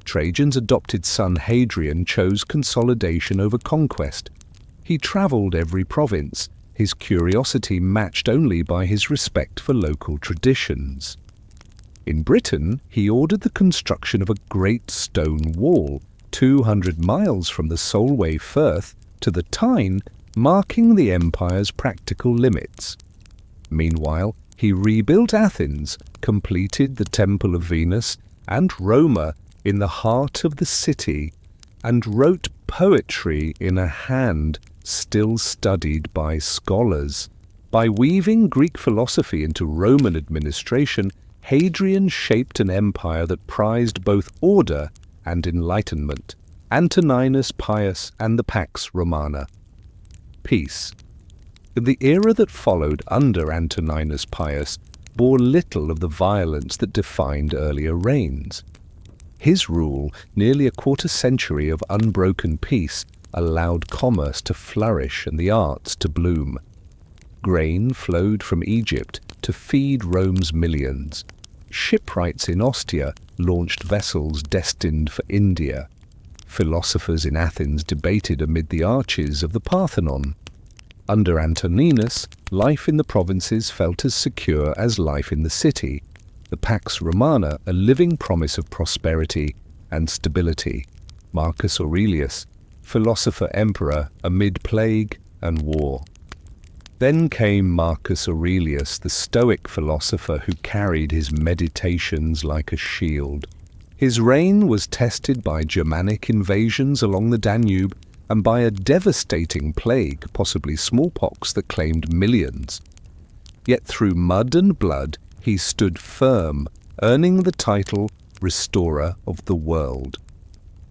Trajan's adopted son Hadrian chose consolidation over conquest. He travelled every province, his curiosity matched only by his respect for local traditions. In Britain, he ordered the construction of a great stone wall, 200 miles from the Solway Firth to the Tyne, marking the empire's practical limits. Meanwhile, he rebuilt Athens, completed the Temple of Venus, and Roma in the heart of the city, and wrote poetry in a hand still studied by scholars. By weaving Greek philosophy into Roman administration, Hadrian shaped an empire that prized both order and enlightenment. Antoninus Pius and the Pax Romana. Peace. The era that followed under Antoninus Pius bore little of the violence that defined earlier reigns. His rule, nearly a quarter-century of unbroken peace, allowed commerce to flourish and the arts to bloom. Grain flowed from Egypt to feed Rome's millions. Shipwrights in Ostia launched vessels destined for India. Philosophers in Athens debated amid the arches of the Parthenon. Under Antoninus, life in the provinces felt as secure as life in the city, the Pax Romana a living promise of prosperity and stability. Marcus Aurelius, philosopher-emperor amid plague and war. Then came Marcus Aurelius, the Stoic philosopher who carried his meditations like a shield. His reign was tested by Germanic invasions along the Danube and by a devastating plague, possibly smallpox, that claimed millions. Yet through mud and blood, he stood firm, earning the title Restorer of the World.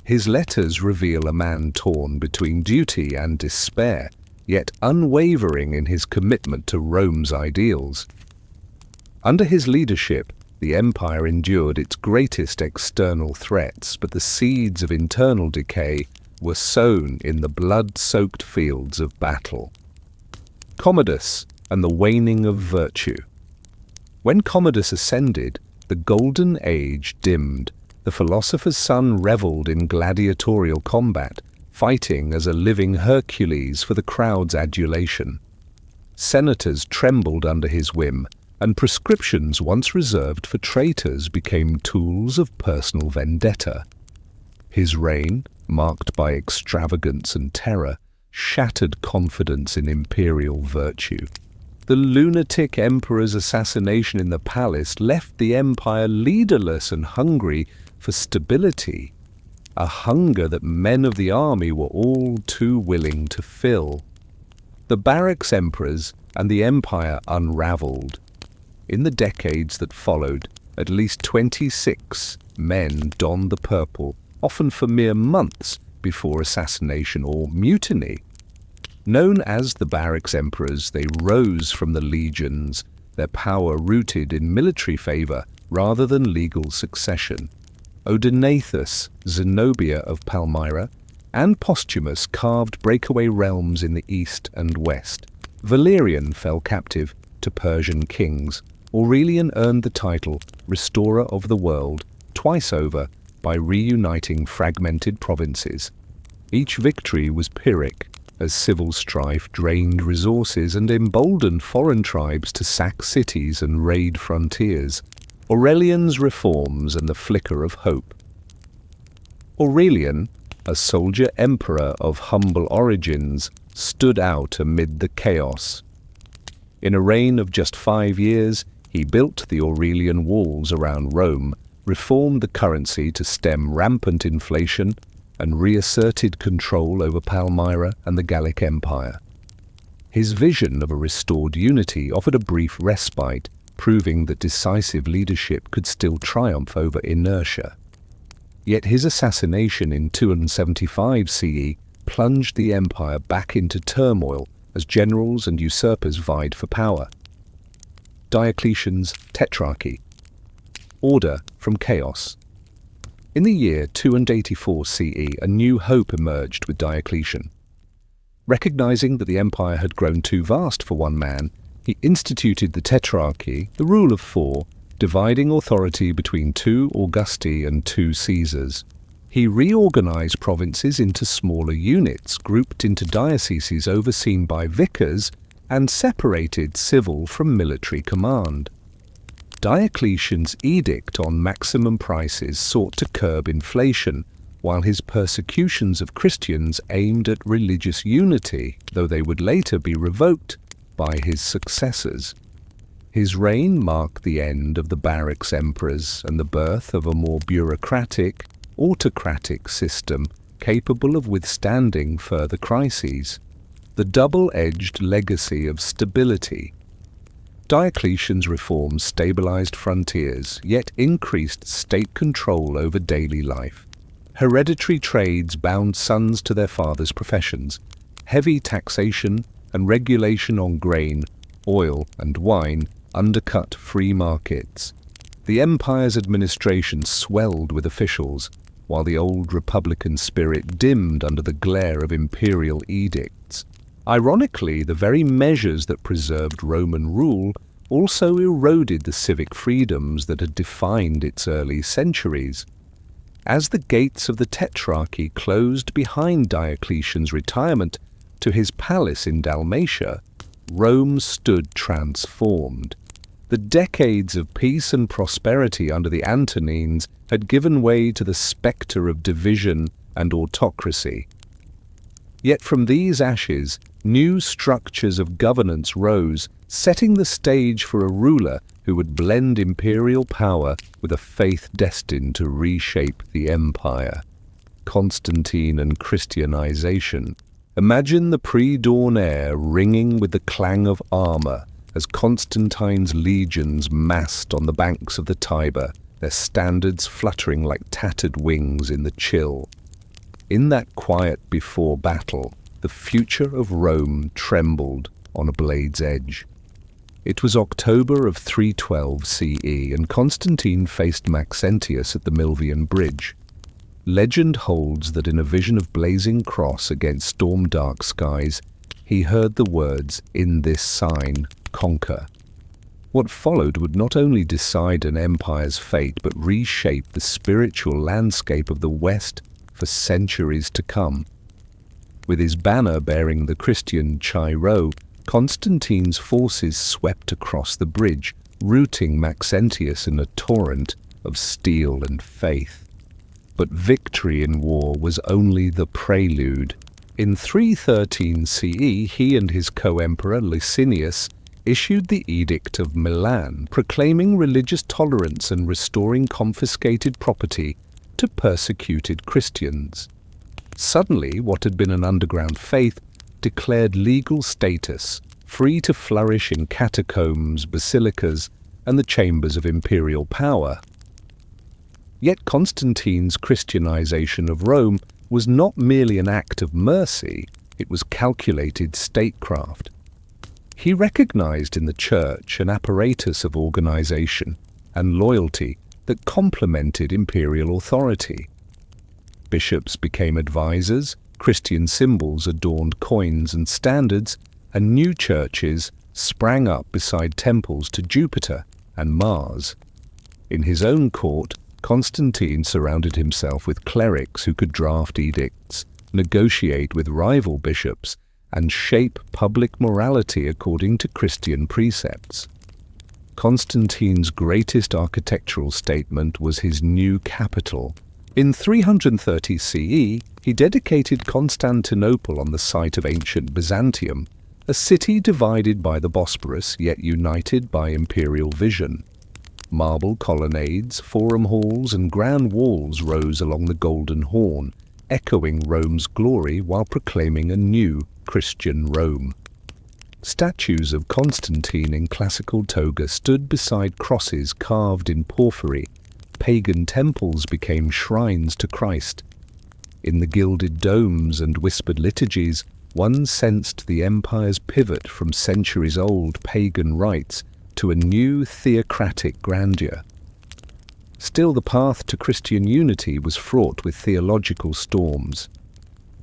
His letters reveal a man torn between duty and despair, yet unwavering in his commitment to Rome's ideals. Under his leadership, the empire endured its greatest external threats, but the seeds of internal decay were sown in the blood-soaked fields of battle. Commodus and the waning of virtue. When Commodus ascended, the golden age dimmed. The philosopher's son revelled in gladiatorial combat, fighting as a living Hercules for the crowd's adulation. Senators trembled under his whim, and prescriptions once reserved for traitors became tools of personal vendetta. His reign, marked by extravagance and terror, shattered confidence in imperial virtue. The lunatic emperor's assassination in the palace left the empire leaderless and hungry for stability, a hunger that men of the army were all too willing to fill. The barracks emperors and the empire unravelled. In the decades that followed, at least 26 men donned the purple, often for mere months before assassination or mutiny. Known as the barracks emperors, they rose from the legions, their power rooted in military favour rather than legal succession. Odenathus, Zenobia of Palmyra, and Posthumus carved breakaway realms in the east and west. Valerian fell captive to Persian kings. Aurelian earned the title Restorer of the World twice over by reuniting fragmented provinces. Each victory was Pyrrhic, as civil strife drained resources and emboldened foreign tribes to sack cities and raid frontiers. Aurelian's reforms and the flicker of hope. Aurelian, a soldier emperor of humble origins, stood out amid the chaos. In a reign of just 5 years, he built the Aurelian walls around Rome, reformed the currency to stem rampant inflation, and reasserted control over Palmyra and the Gallic Empire. His vision of a restored unity offered a brief respite, proving that decisive leadership could still triumph over inertia. Yet his assassination in 275 CE plunged the empire back into turmoil as generals and usurpers vied for power. Diocletian's Tetrarchy. Order from chaos. In the year 284 CE, a new hope emerged with Diocletian. Recognizing that the empire had grown too vast for one man, he instituted the Tetrarchy, the rule of 4, dividing authority between 2 Augusti and 2 Caesars. He reorganized provinces into smaller units, grouped into dioceses overseen by vicars, and separated civil from military command. Diocletian's edict on maximum prices sought to curb inflation, while his persecutions of Christians aimed at religious unity, though they would later be revoked by his successors. His reign marked the end of the barracks emperors and the birth of a more bureaucratic, autocratic system capable of withstanding further crises. The double-edged legacy of stability. Diocletian's reforms stabilized frontiers, yet increased state control over daily life. Hereditary trades bound sons to their fathers' professions. Heavy taxation and regulation on grain, oil, and wine undercut free markets. The empire's administration swelled with officials, while the old republican spirit dimmed under the glare of imperial edicts. Ironically, the very measures that preserved Roman rule also eroded the civic freedoms that had defined its early centuries. As the gates of the Tetrarchy closed behind Diocletian's retirement to his palace in Dalmatia, Rome stood transformed. The decades of peace and prosperity under the Antonines had given way to the spectre of division and autocracy. Yet from these ashes, new structures of governance rose, setting the stage for a ruler who would blend imperial power with a faith destined to reshape the empire. Constantine and Christianization. Imagine the pre-dawn air ringing with the clang of armor as Constantine's legions massed on the banks of the Tiber, their standards fluttering like tattered wings in the chill. In that quiet before battle, the future of Rome trembled on a blade's edge. It was October of 312 CE, and Constantine faced Maxentius at the Milvian bridge. Legend holds that in a vision of blazing cross against storm-dark skies, he heard the words, "In this sign, conquer." What followed would not only decide an empire's fate, but reshape the spiritual landscape of the West for centuries to come. With his banner bearing the Christian Chi Rho, Constantine's forces swept across the bridge, routing Maxentius in a torrent of steel and faith. But victory in war was only the prelude. In 313 CE, he and his co-emperor Licinius issued the Edict of Milan, proclaiming religious tolerance and restoring confiscated property to persecuted Christians. Suddenly, what had been an underground faith declared legal status, free to flourish in catacombs, basilicas, and the chambers of imperial power. Yet Constantine's Christianization of Rome was not merely an act of mercy, it was calculated statecraft. He recognized in the church an apparatus of organization and loyalty that complemented imperial authority. Bishops became advisors, Christian symbols adorned coins and standards, and new churches sprang up beside temples to Jupiter and Mars. In his own court, Constantine surrounded himself with clerics who could draft edicts, negotiate with rival bishops, and shape public morality according to Christian precepts. Constantine's greatest architectural statement was his new capital. In 330 CE, he dedicated Constantinople on the site of ancient Byzantium, a city divided by the Bosporus yet united by imperial vision. Marble colonnades, forum halls, and grand walls rose along the Golden Horn, echoing Rome's glory while proclaiming a new Christian Rome. Statues of Constantine in classical toga stood beside crosses carved in porphyry. Pagan temples became shrines to Christ. In the gilded domes and whispered liturgies, one sensed the empire's pivot from centuries-old pagan rites to a new theocratic grandeur. Still, the path to Christian unity was fraught with theological storms.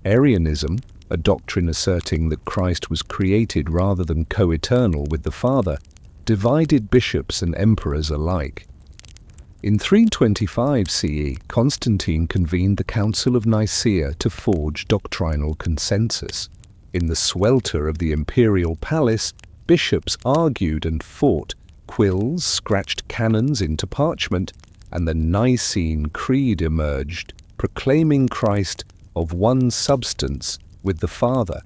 Arianism, a doctrine asserting that Christ was created rather than co-eternal with the Father, divided bishops and emperors alike. In 325 CE, Constantine convened the Council of Nicaea to forge doctrinal consensus. In the swelter of the imperial palace, bishops argued and fought, quills scratched canons into parchment, and the Nicene Creed emerged, proclaiming Christ of one substance with the Father.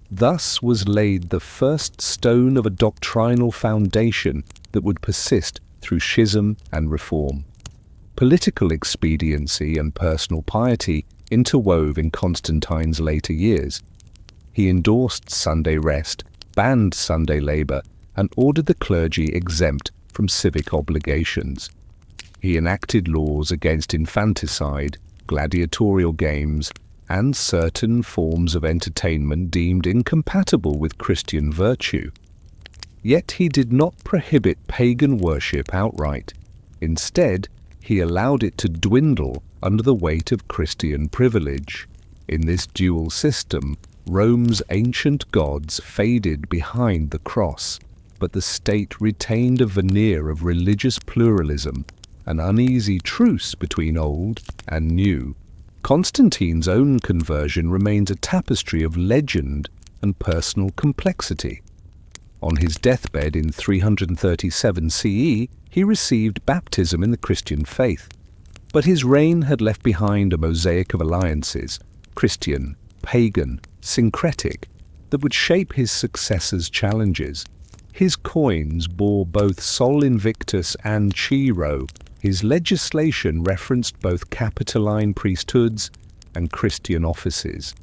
Thus was laid the first stone of a doctrinal foundation that would persist through schism and reform. Political expediency and personal piety interwove in Constantine's later years. He endorsed Sunday rest, banned Sunday labor, and ordered the clergy exempt from civic obligations. He enacted laws against infanticide, gladiatorial games, and certain forms of entertainment deemed incompatible with Christian virtue. Yet he did not prohibit pagan worship outright. Instead, he allowed it to dwindle under the weight of Christian privilege. In this dual system, Rome's ancient gods faded behind the cross, but the state retained a veneer of religious pluralism, an uneasy truce between old and new. Constantine's own conversion remains a tapestry of legend and personal complexity. On his deathbed in 337 CE, he received baptism in the Christian faith, but his reign had left behind a mosaic of alliances, Christian, pagan, syncretic, that would shape his successors' challenges. His coins bore both Sol Invictus and Chi-Rho. His legislation referenced both Capitoline priesthoods and Christian offices.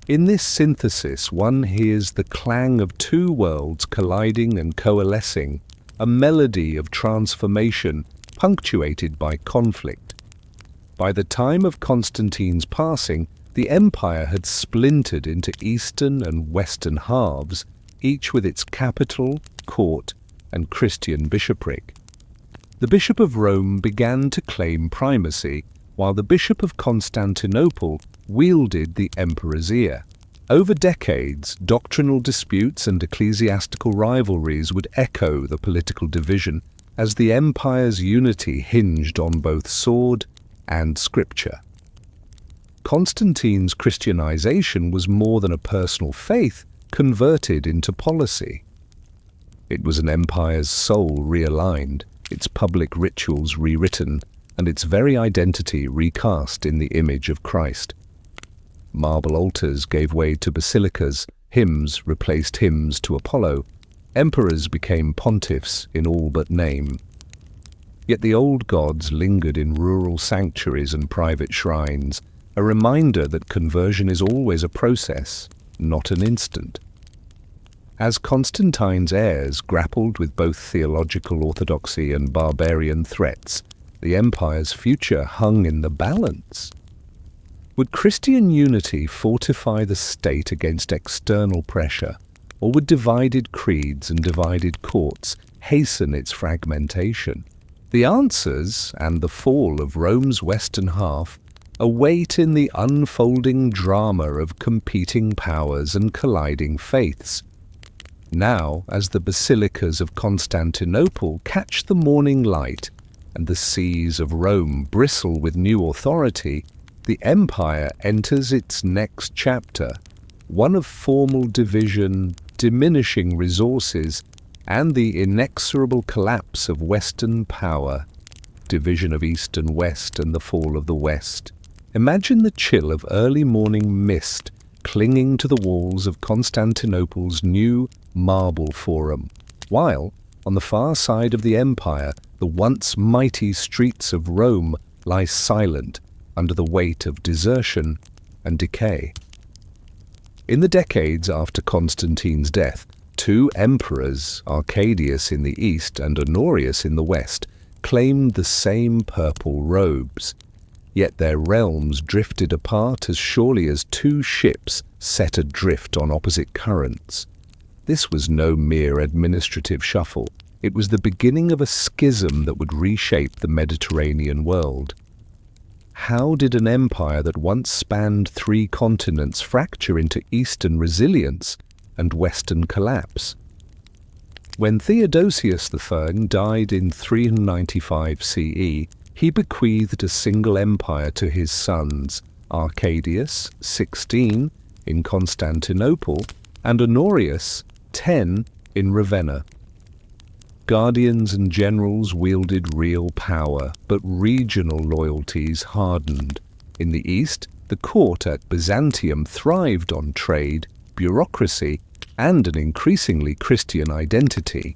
In this synthesis, one hears the clang of two worlds colliding and coalescing, a melody of transformation punctuated by conflict. By the time of Constantine's passing, the empire had splintered into eastern and western halves, each with its capital, court, and Christian bishopric. The Bishop of Rome began to claim primacy, while the Bishop of Constantinople wielded the emperor's ear. Over decades, doctrinal disputes and ecclesiastical rivalries would echo the political division as the empire's unity hinged on both sword and scripture. Constantine's Christianization was more than a personal faith converted into policy. It was an empire's soul realigned, its public rituals rewritten, and its very identity recast in the image of Christ. Marble altars gave way to basilicas, hymns replaced hymns to Apollo, emperors became pontiffs in all but name. Yet the old gods lingered in rural sanctuaries and private shrines, a reminder that conversion is always a process, not an instant. As Constantine's heirs grappled with both theological orthodoxy and barbarian threats, the empire's future hung in the balance. Would Christian unity fortify the state against external pressure, or would divided creeds and divided courts hasten its fragmentation? The answers, and the fall of Rome's western half, await in the unfolding drama of competing powers and colliding faiths. Now, as the basilicas of Constantinople catch the morning light and the seas of Rome bristle with new authority, the empire enters its next chapter, one of formal division, diminishing resources, and the inexorable collapse of Western power, division of East and West and the fall of the West. Imagine the chill of early morning mist clinging to the walls of Constantinople's new marble forum, while, on the far side of the empire, the once mighty streets of Rome lie silent under the weight of desertion and decay. In the decades after Constantine's death, two emperors, Arcadius in the east and Honorius in the west, claimed the same purple robes. Yet their realms drifted apart as surely as two ships set adrift on opposite currents. This was no mere administrative shuffle. It was the beginning of a schism that would reshape the Mediterranean world. How did an empire that once spanned 3 continents fracture into Eastern resilience and Western collapse? When Theodosius III died in 395 CE, he bequeathed a single empire to his sons, Arcadius, 16, in Constantinople, and Honorius, 10, in Ravenna. Guardians and generals wielded real power, but regional loyalties hardened. In the east, the court at Byzantium thrived on trade, bureaucracy, and an increasingly Christian identity.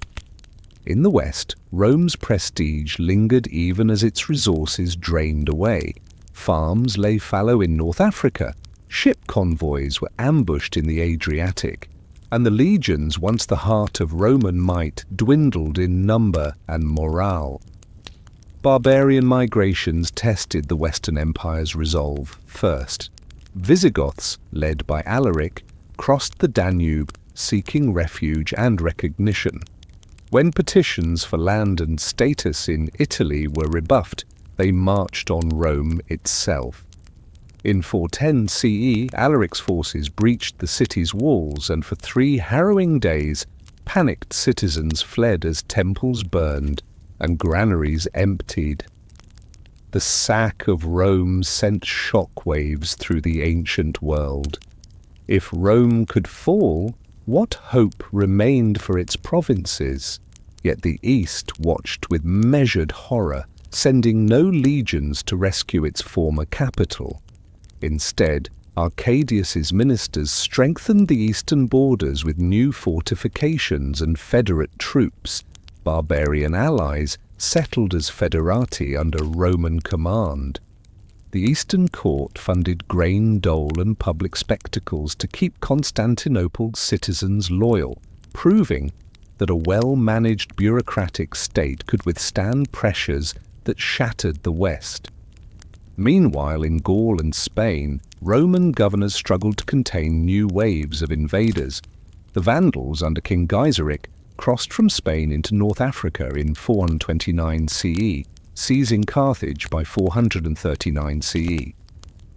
In the west, Rome's prestige lingered even as its resources drained away. Farms lay fallow in North Africa, ship convoys were ambushed in the Adriatic, and the legions, once the heart of Roman might, dwindled in number and morale. Barbarian migrations tested the Western Empire's resolve. First, Visigoths, led by Alaric, crossed the Danube, seeking refuge and recognition. When petitions for land and status in Italy were rebuffed, they marched on Rome itself. In 410 CE, Alaric's forces breached the city's walls, and for 3 harrowing days, panicked citizens fled as temples burned and granaries emptied. The sack of Rome sent shockwaves through the ancient world. If Rome could fall, what hope remained for its provinces? Yet the East watched with measured horror, sending no legions to rescue its former capital. Instead, Arcadius's ministers strengthened the eastern borders with new fortifications and federate troops. Barbarian allies settled as federati under Roman command. The Eastern court funded grain dole and public spectacles to keep Constantinople's citizens loyal, proving that a well-managed bureaucratic state could withstand pressures that shattered the West. Meanwhile, in Gaul and Spain, Roman governors struggled to contain new waves of invaders. The Vandals under King Gaiseric crossed from Spain into North Africa in 429 CE, seizing Carthage by 439 CE.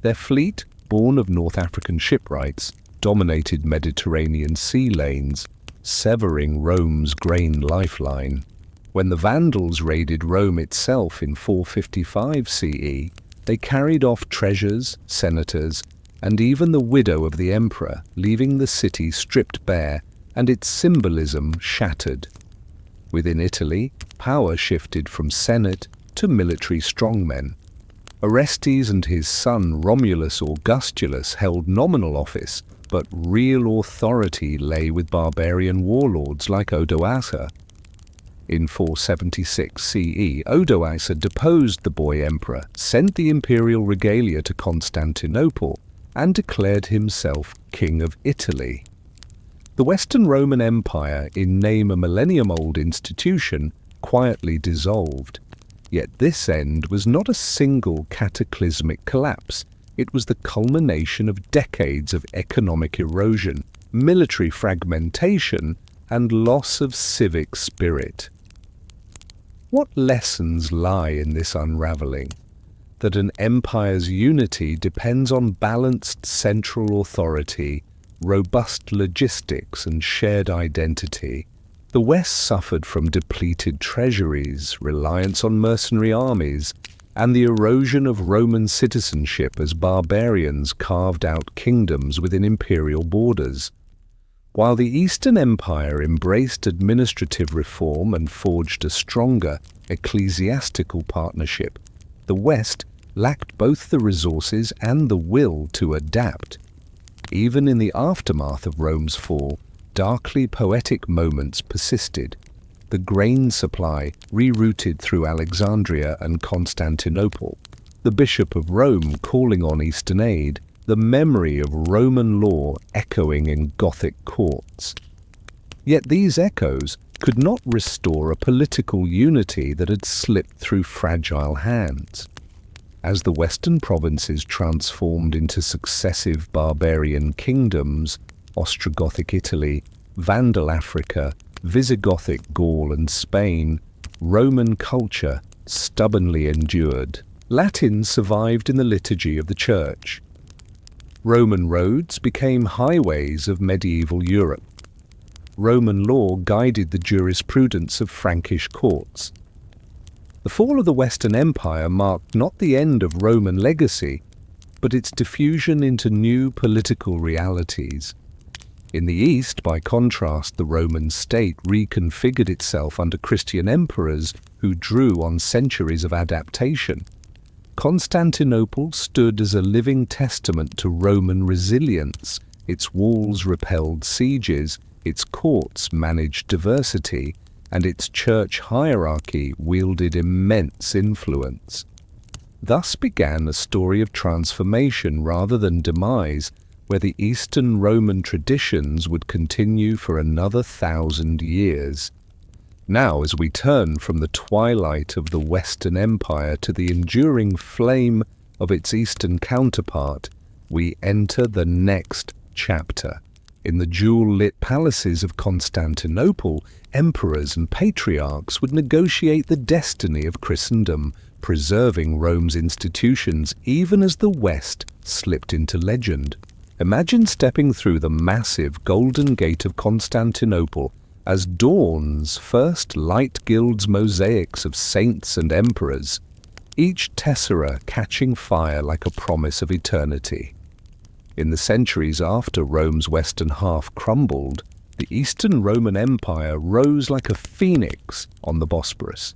Their fleet, born of North African shipwrights, dominated Mediterranean sea lanes, severing Rome's grain lifeline. When the Vandals raided Rome itself in 455 CE, they carried off treasures, senators, and even the widow of the emperor, leaving the city stripped bare and its symbolism shattered. Within Italy, power shifted from senate to military strongmen. Orestes and his son Romulus Augustulus held nominal office, but real authority lay with barbarian warlords like Odoacer. In 476 CE, Odoacer deposed the boy emperor, sent the imperial regalia to Constantinople, and declared himself king of Italy. The Western Roman Empire, in name a millennium-old institution, quietly dissolved. Yet this end was not a single cataclysmic collapse. It was the culmination of decades of economic erosion, military fragmentation, and loss of civic spirit. What lessons lie in this unraveling? that an empire's unity depends on balanced central authority, robust logistics, and shared identity. The West suffered from depleted treasuries, reliance on mercenary armies, and the erosion of Roman citizenship as barbarians carved out kingdoms within imperial borders. While the Eastern Empire embraced administrative reform and forged a stronger ecclesiastical partnership, the West lacked both the resources and the will to adapt. Even in the aftermath of Rome's fall, darkly poetic moments persisted. The grain supply rerouted through Alexandria and Constantinople, the Bishop of Rome calling on Eastern aid, the memory of Roman law echoing in Gothic courts. Yet these echoes could not restore a political unity that had slipped through fragile hands. As the western provinces transformed into successive barbarian kingdoms, Ostrogothic Italy, Vandal Africa, Visigothic Gaul and Spain, Roman culture stubbornly endured. Latin survived in the liturgy of the Church. Roman roads became highways of medieval Europe. Roman law guided the jurisprudence of Frankish courts. The fall of the Western Empire marked not the end of Roman legacy, but its diffusion into new political realities. In the East, by contrast, the Roman state reconfigured itself under Christian emperors who drew on centuries of adaptation. Constantinople stood as a living testament to Roman resilience. Its walls repelled sieges, its courts managed diversity, and its church hierarchy wielded immense influence. Thus began a story of transformation rather than demise, where the Eastern Roman traditions would continue for another 1,000 years. Now, as we turn from the twilight of the Western Empire to the enduring flame of its Eastern counterpart, we enter the next chapter. In the jewel-lit palaces of Constantinople, emperors and patriarchs would negotiate the destiny of Christendom, preserving Rome's institutions even as the West slipped into legend. Imagine stepping through the massive Golden Gate of Constantinople as dawn's first light gilds mosaics of saints and emperors, each tessera catching fire like a promise of eternity. In the centuries after Rome's western half crumbled, the Eastern Roman Empire rose like a phoenix on the Bosporus.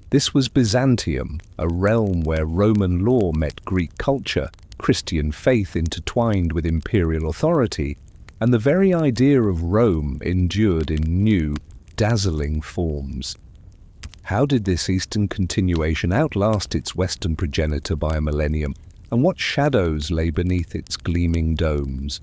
This was Byzantium, a realm where Roman law met Greek culture, Christian faith intertwined with imperial authority, and the very idea of Rome endured in new, dazzling forms. How did this Eastern continuation outlast its Western progenitor by a millennium, and what shadows lay beneath its gleaming domes?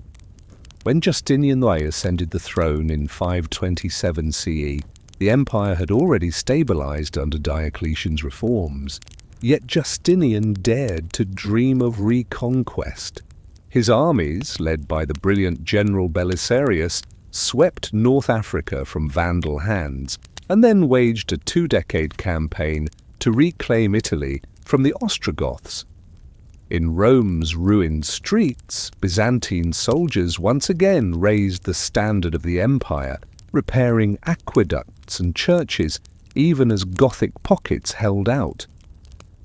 When Justinian I ascended the throne in 527 CE, the empire had already stabilized under Diocletian's reforms. Yet Justinian dared to dream of reconquest. His armies, led by the brilliant general Belisarius, swept North Africa from Vandal hands, and then waged a 2-decade campaign to reclaim Italy from the Ostrogoths. In Rome's ruined streets, Byzantine soldiers once again raised the standard of the empire, repairing aqueducts and churches even as Gothic pockets held out.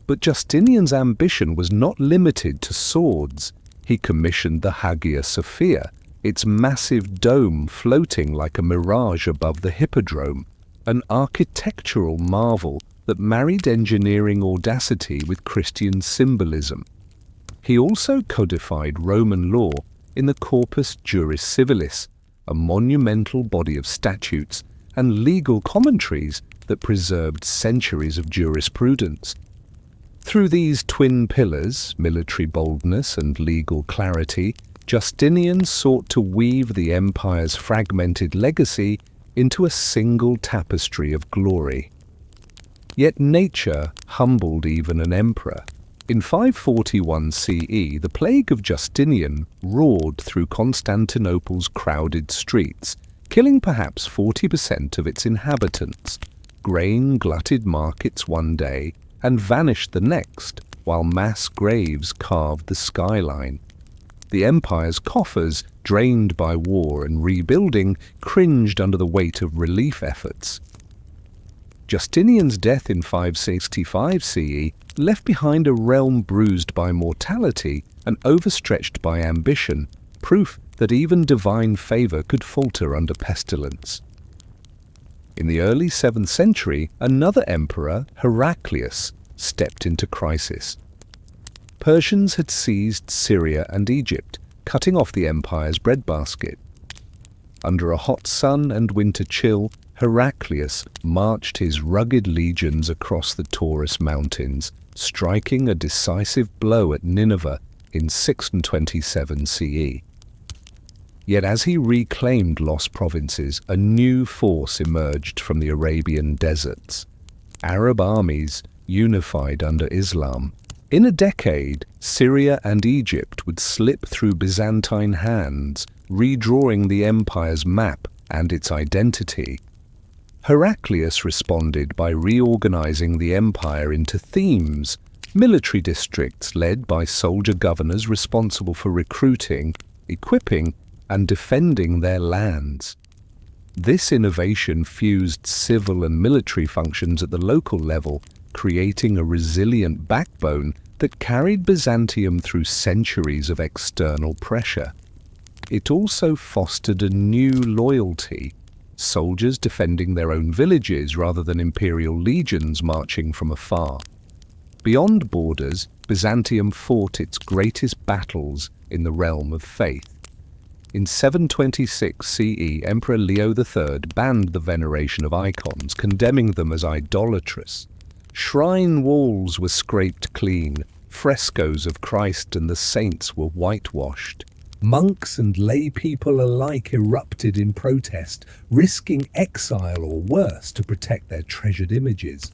But Justinian's ambition was not limited to swords. He commissioned the Hagia Sophia, its massive dome floating like a mirage above the Hippodrome, an architectural marvel that married engineering audacity with Christian symbolism. He also codified Roman law in the Corpus Juris Civilis, a monumental body of statutes and legal commentaries that preserved centuries of jurisprudence. Through these twin pillars, military boldness and legal clarity, Justinian sought to weave the empire's fragmented legacy into a single tapestry of glory. Yet nature humbled even an emperor. In 541 CE, the plague of Justinian roared through Constantinople's crowded streets, killing perhaps 40% of its inhabitants. Grain glutted markets one day and vanished the next. while mass graves carved the skyline. The empire's coffers, drained by war and rebuilding, cringed under the weight of relief efforts. Justinian's death in 565 CE left behind a realm bruised by mortality and overstretched by ambition, proof that even divine favor could falter under pestilence. In the early 7th century, another emperor, Heraclius, stepped into crisis. Persians had seized Syria and Egypt, cutting off the empire's breadbasket. Under a hot sun and winter chill, Heraclius marched his rugged legions across the Taurus mountains, striking a decisive blow at Nineveh in 627 CE. Yet as he reclaimed lost provinces, a new force emerged from the Arabian deserts. Arab armies unified under Islam. In a decade, Syria and Egypt would slip through Byzantine hands, redrawing the empire's map and its identity. Heraclius responded by reorganizing the empire into themes, military districts led by soldier governors responsible for recruiting, equipping, and defending their lands. This innovation fused civil and military functions at the local level, creating a resilient backbone that carried Byzantium through centuries of external pressure. It also fostered a new loyalty, soldiers defending their own villages rather than imperial legions marching from afar. Beyond borders, Byzantium fought its greatest battles in the realm of faith. In 726 CE, Emperor Leo III banned the veneration of icons, condemning them as idolatrous. Shrine walls were scraped clean, frescoes of Christ and the saints were whitewashed. Monks and lay people alike erupted in protest, risking exile or worse to protect their treasured images.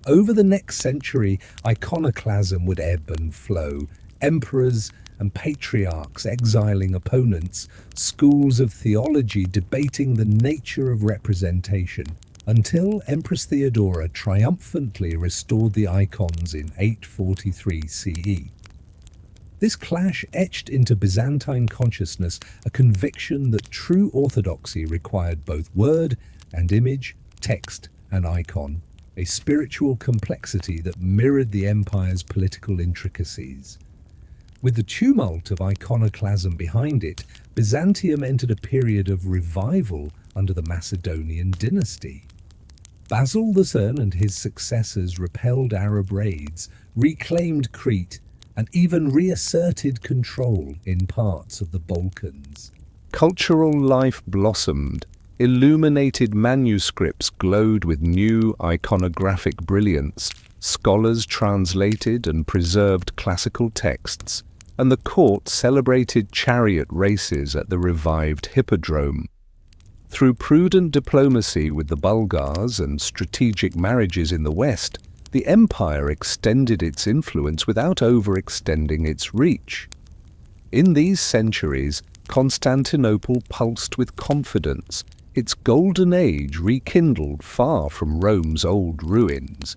Over the next century, iconoclasm would ebb and flow, emperors and patriarchs exiling opponents, schools of theology debating the nature of representation, until Empress Theodora triumphantly restored the icons in 843 CE. This clash etched into Byzantine consciousness a conviction that true orthodoxy required both word and image, text and icon, a spiritual complexity that mirrored the empire's political intricacies. With the tumult of iconoclasm behind it, Byzantium entered a period of revival under the Macedonian dynasty. Basil III and his successors repelled Arab raids, reclaimed Crete, and even reasserted control in parts of the Balkans. Cultural life blossomed. Illuminated manuscripts glowed with new iconographic brilliance. Scholars translated and preserved classical texts, and the court celebrated chariot races at the revived hippodrome. Through prudent diplomacy with the Bulgars and strategic marriages in the West, the empire extended its influence without overextending its reach. In these centuries, Constantinople pulsed with confidence, its golden age rekindled far from Rome's old ruins.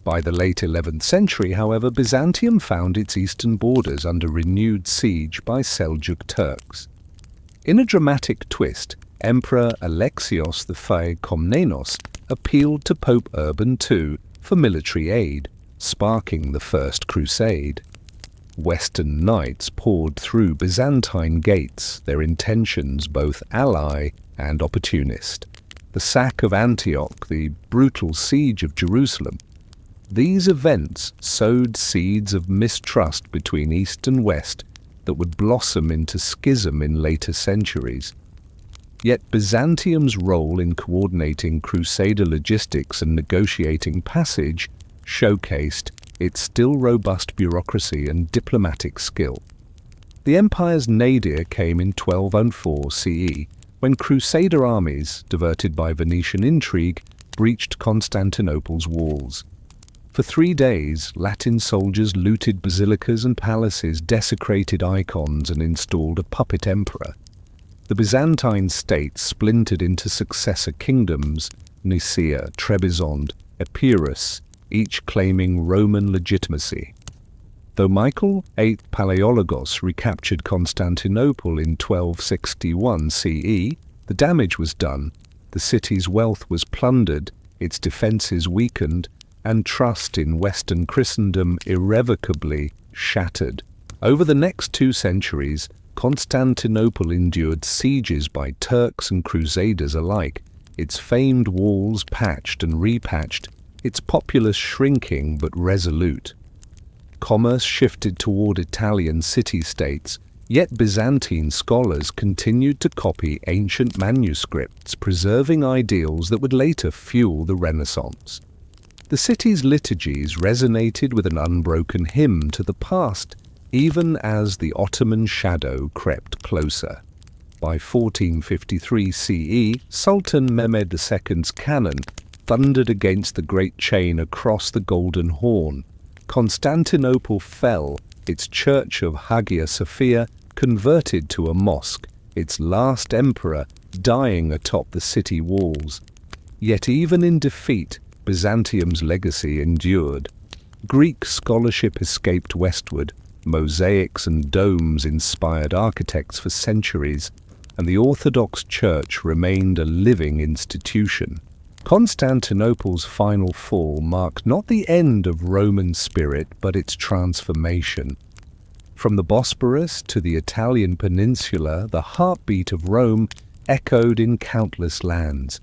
By the late 11th century, however, Byzantium found its eastern borders under renewed siege by Seljuk Turks. In a dramatic twist, Emperor Alexios I Komnenos appealed to Pope Urban II for military aid, sparking the First Crusade. Western knights poured through Byzantine gates, their intentions both ally and opportunist. The sack of Antioch, the brutal siege of Jerusalem. These events sowed seeds of mistrust between East and West that would blossom into schism in later centuries. Yet Byzantium's role in coordinating crusader logistics and negotiating passage showcased its still robust bureaucracy and diplomatic skill. The empire's nadir came in 1204 CE, when crusader armies, diverted by Venetian intrigue, breached Constantinople's walls. For 3 days, Latin soldiers looted basilicas and palaces, desecrated icons, and installed a puppet emperor. The Byzantine state splintered into successor kingdoms, Nicaea, Trebizond, Epirus, each claiming Roman legitimacy. Though Michael VIII Palaiologos recaptured Constantinople in 1261 CE, the damage was done, the city's wealth was plundered, its defences weakened, and trust in Western Christendom irrevocably shattered. Over the next 2 centuries, Constantinople endured sieges by Turks and Crusaders alike, its famed walls patched and repatched, its populace shrinking but resolute. Commerce shifted toward Italian city-states, yet Byzantine scholars continued to copy ancient manuscripts, preserving ideals that would later fuel the Renaissance. The city's liturgies resonated with an unbroken hymn to the past, even as the Ottoman shadow crept closer. By 1453 CE, Sultan Mehmed II's cannon thundered against the Great Chain across the Golden Horn. Constantinople fell, its church of Hagia Sophia converted to a mosque, its last emperor dying atop the city walls. Yet even in defeat, Byzantium's legacy endured. Greek scholarship escaped westward, mosaics and domes inspired architects for centuries, and the Orthodox Church remained a living institution. Constantinople's final fall marked not the end of Roman spirit, but its transformation. From the Bosporus to the Italian peninsula, the heartbeat of Rome echoed in countless lands.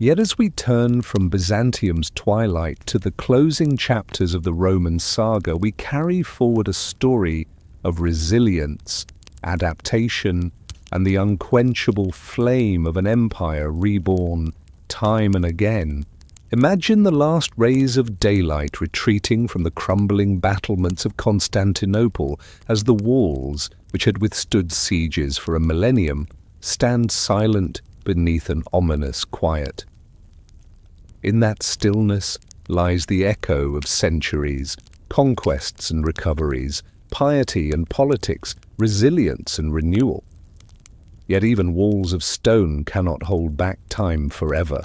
Yet as we turn from Byzantium's twilight to the closing chapters of the Roman saga, we carry forward a story of resilience, adaptation, and the unquenchable flame of an empire reborn time and again. Imagine the last rays of daylight retreating from the crumbling battlements of Constantinople as the walls, which had withstood sieges for a millennium, stand silent beneath an ominous quiet. In that stillness lies the echo of centuries, conquests and recoveries, piety and politics, resilience and renewal. Yet even walls of stone cannot hold back time forever.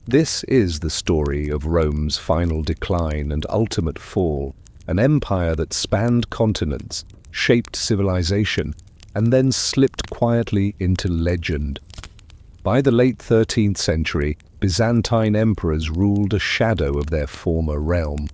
This is the story of Rome's final decline and ultimate fall, an empire that spanned continents, shaped civilization, and then slipped quietly into legend. By the late 13th century, Byzantine emperors ruled a shadow of their former realm.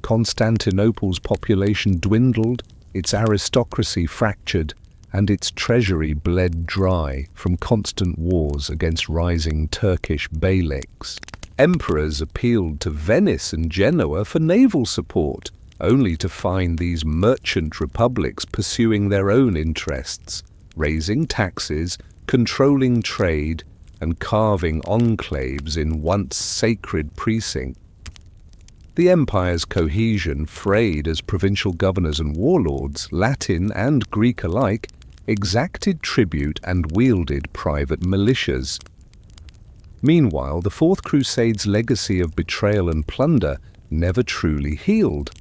Constantinople's population dwindled, its aristocracy fractured, and its treasury bled dry from constant wars against rising Turkish beyliks. Emperors appealed to Venice and Genoa for naval support, only to find these merchant republics pursuing their own interests, raising taxes, controlling trade, and carving enclaves in once sacred precincts. The empire's cohesion frayed as provincial governors and warlords, Latin and Greek alike, exacted tribute and wielded private militias. Meanwhile, the Fourth Crusade's legacy of betrayal and plunder never truly healed.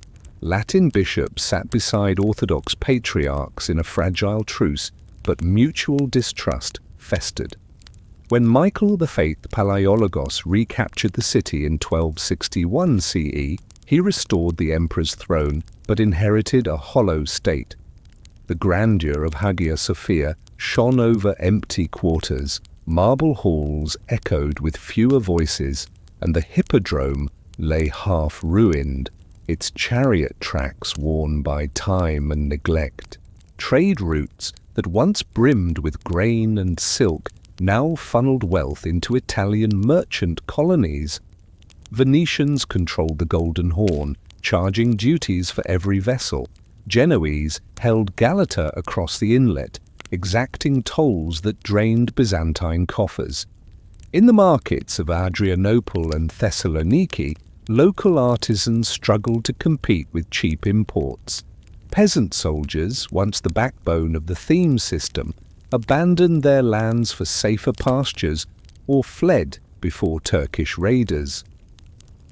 Latin bishops sat beside Orthodox patriarchs in a fragile truce, but mutual distrust festered. When Michael VIII Palaiologos recaptured the city in 1261 CE, he restored the emperor's throne, but inherited a hollow state. The grandeur of Hagia Sophia shone over empty quarters, marble halls echoed with fewer voices, and the hippodrome lay half-ruined, its chariot tracks worn by time and neglect. Trade routes that once brimmed with grain and silk now funneled wealth into Italian merchant colonies. Venetians controlled the Golden Horn, charging duties for every vessel. Genoese held Galata across the inlet, exacting tolls that drained Byzantine coffers. In the markets of Adrianople and Thessaloniki, local artisans struggled to compete with cheap imports. Peasant soldiers, once the backbone of the theme system, abandoned their lands for safer pastures or fled before Turkish raiders.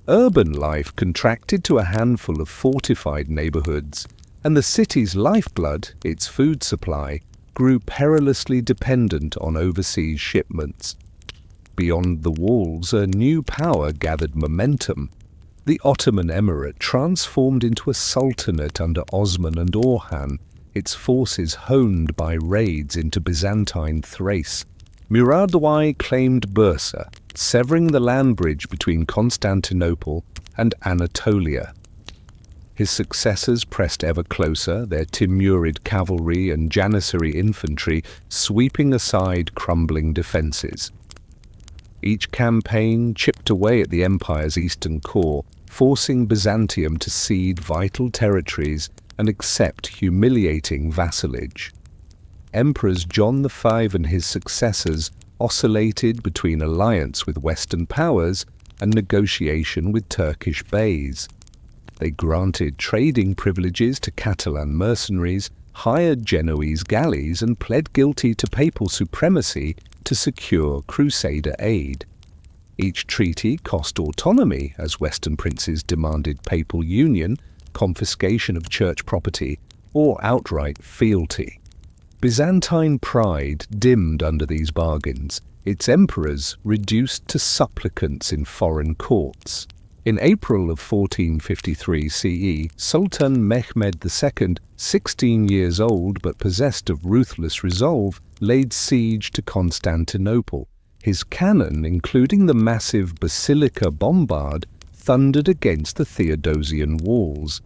Urban life contracted to a handful of fortified neighborhoods, and the city's lifeblood, its food supply, grew perilously dependent on overseas shipments. Beyond the walls, a new power gathered momentum. The Ottoman Emirate transformed into a sultanate under Osman and Orhan, its forces honed by raids into Byzantine Thrace. Murad I claimed Bursa, severing the land bridge between Constantinople and Anatolia. His successors pressed ever closer, their Timurid cavalry and Janissary infantry sweeping aside crumbling defences. Each campaign chipped away at the empire's eastern core, forcing Byzantium to cede vital territories and accept humiliating vassalage. Emperors John V and his successors oscillated between alliance with Western powers and negotiation with Turkish beys. They granted trading privileges to Catalan mercenaries, hired Genoese galleys, and pled guilty to papal supremacy to secure Crusader aid. Each treaty cost autonomy, as Western princes demanded papal union, confiscation of church property, or outright fealty. Byzantine pride dimmed under these bargains, its emperors reduced to supplicants in foreign courts. In April of 1453 CE, Sultan Mehmed II, 16 years old but possessed of ruthless resolve, laid siege to Constantinople. His cannon, including the massive Basilica bombard, thundered against the Theodosian walls.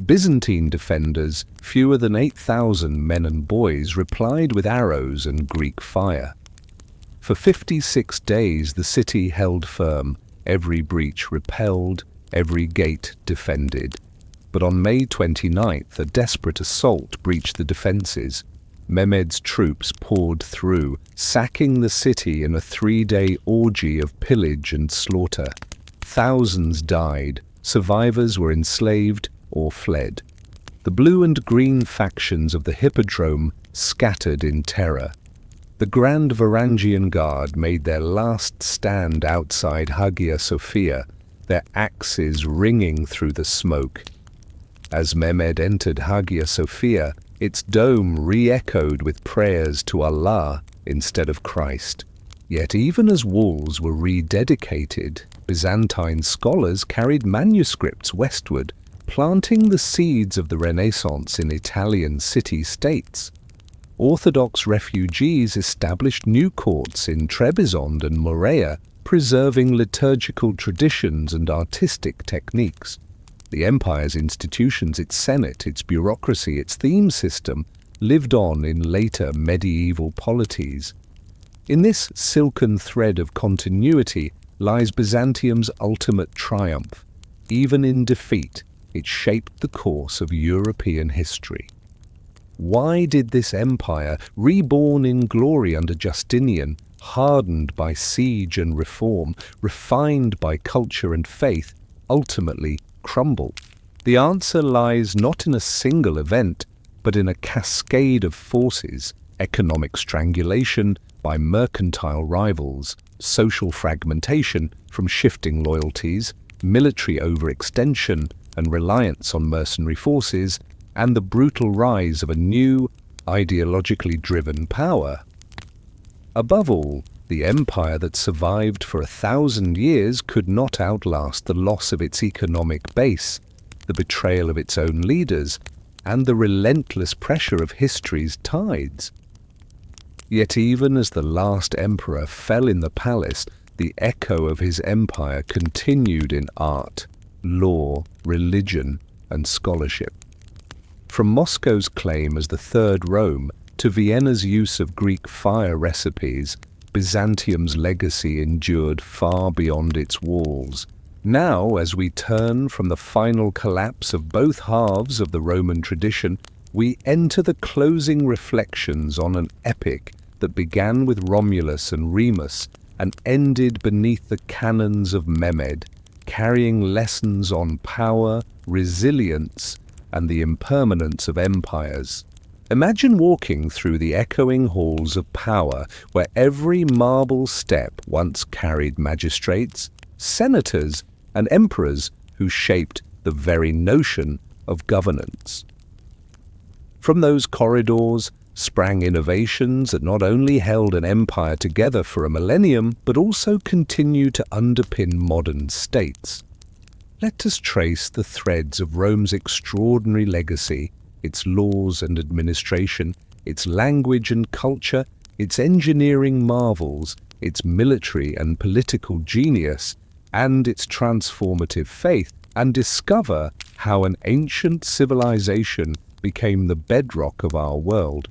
Byzantine defenders, fewer than 8,000 men and boys, replied with arrows and Greek fire. For 56 days the city held firm, every breach repelled, every gate defended. But on May 29th, a desperate assault breached the defences. Mehmed's troops poured through, sacking the city in a 3-day orgy of pillage and slaughter. Thousands died, survivors were enslaved or fled. The blue and green factions of the Hippodrome scattered in terror. The Grand Varangian Guard made their last stand outside Hagia Sophia, their axes ringing through the smoke. As Mehmed entered Hagia Sophia, its dome re-echoed with prayers to Allah instead of Christ. Yet even as walls were rededicated, Byzantine scholars carried manuscripts westward, planting the seeds of the Renaissance in Italian city-states. Orthodox refugees established new courts in Trebizond and Morea, preserving liturgical traditions and artistic techniques. The empire's institutions, its senate, its bureaucracy, its theme system, lived on in later medieval polities. In this silken thread of continuity lies Byzantium's ultimate triumph. Even in defeat, it shaped the course of European history. Why did this empire, reborn in glory under Justinian, hardened by siege and reform, refined by culture and faith, ultimately crumble? The answer lies not in a single event, but in a cascade of forces: economic strangulation by mercantile rivals, social fragmentation from shifting loyalties, military overextension and reliance on mercenary forces, and the brutal rise of a new, ideologically driven power. Above all, the empire that survived for 1,000 years could not outlast the loss of its economic base, the betrayal of its own leaders, and the relentless pressure of history's tides. Yet even as the last emperor fell in the palace, the echo of his empire continued in art, law, religion, and scholarship. From Moscow's claim as the Third Rome to Vienna's use of Greek fire recipes, Byzantium's legacy endured far beyond its walls. Now, as we turn from the final collapse of both halves of the Roman tradition, we enter the closing reflections on an epic that began with Romulus and Remus and ended beneath the cannons of Mehmed, carrying lessons on power, resilience, and the impermanence of empires. Imagine walking through the echoing halls of power where every marble step once carried magistrates, senators, and emperors who shaped the very notion of governance. From those corridors sprang innovations that not only held an empire together for a millennium, but also continue to underpin modern states. let us trace the threads of Rome's extraordinary legacy, its laws and administration, its language and culture, its engineering marvels, its military and political genius, and its transformative faith, and discover how an ancient civilization became the bedrock of our world.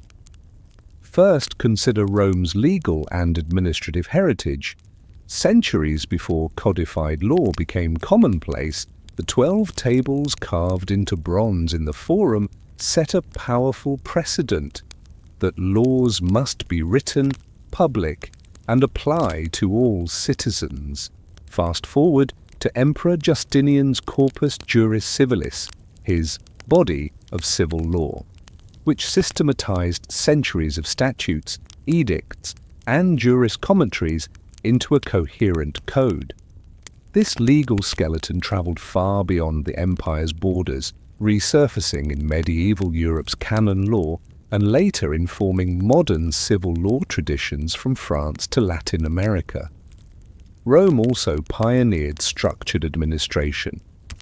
First, consider Rome's legal and administrative heritage. Centuries before codified law became commonplace, the 12 tables carved into bronze in the Forum set a powerful precedent that laws must be written, public, and apply to all citizens. Fast forward to Emperor Justinian's Corpus Juris Civilis, his body of civil law, which systematized centuries of statutes, edicts, and juris commentaries into a coherent code. This legal skeleton traveled far beyond the empire's borders, resurfacing in medieval Europe's canon law and later informing modern civil law traditions from France to Latin America. Rome also pioneered structured administration.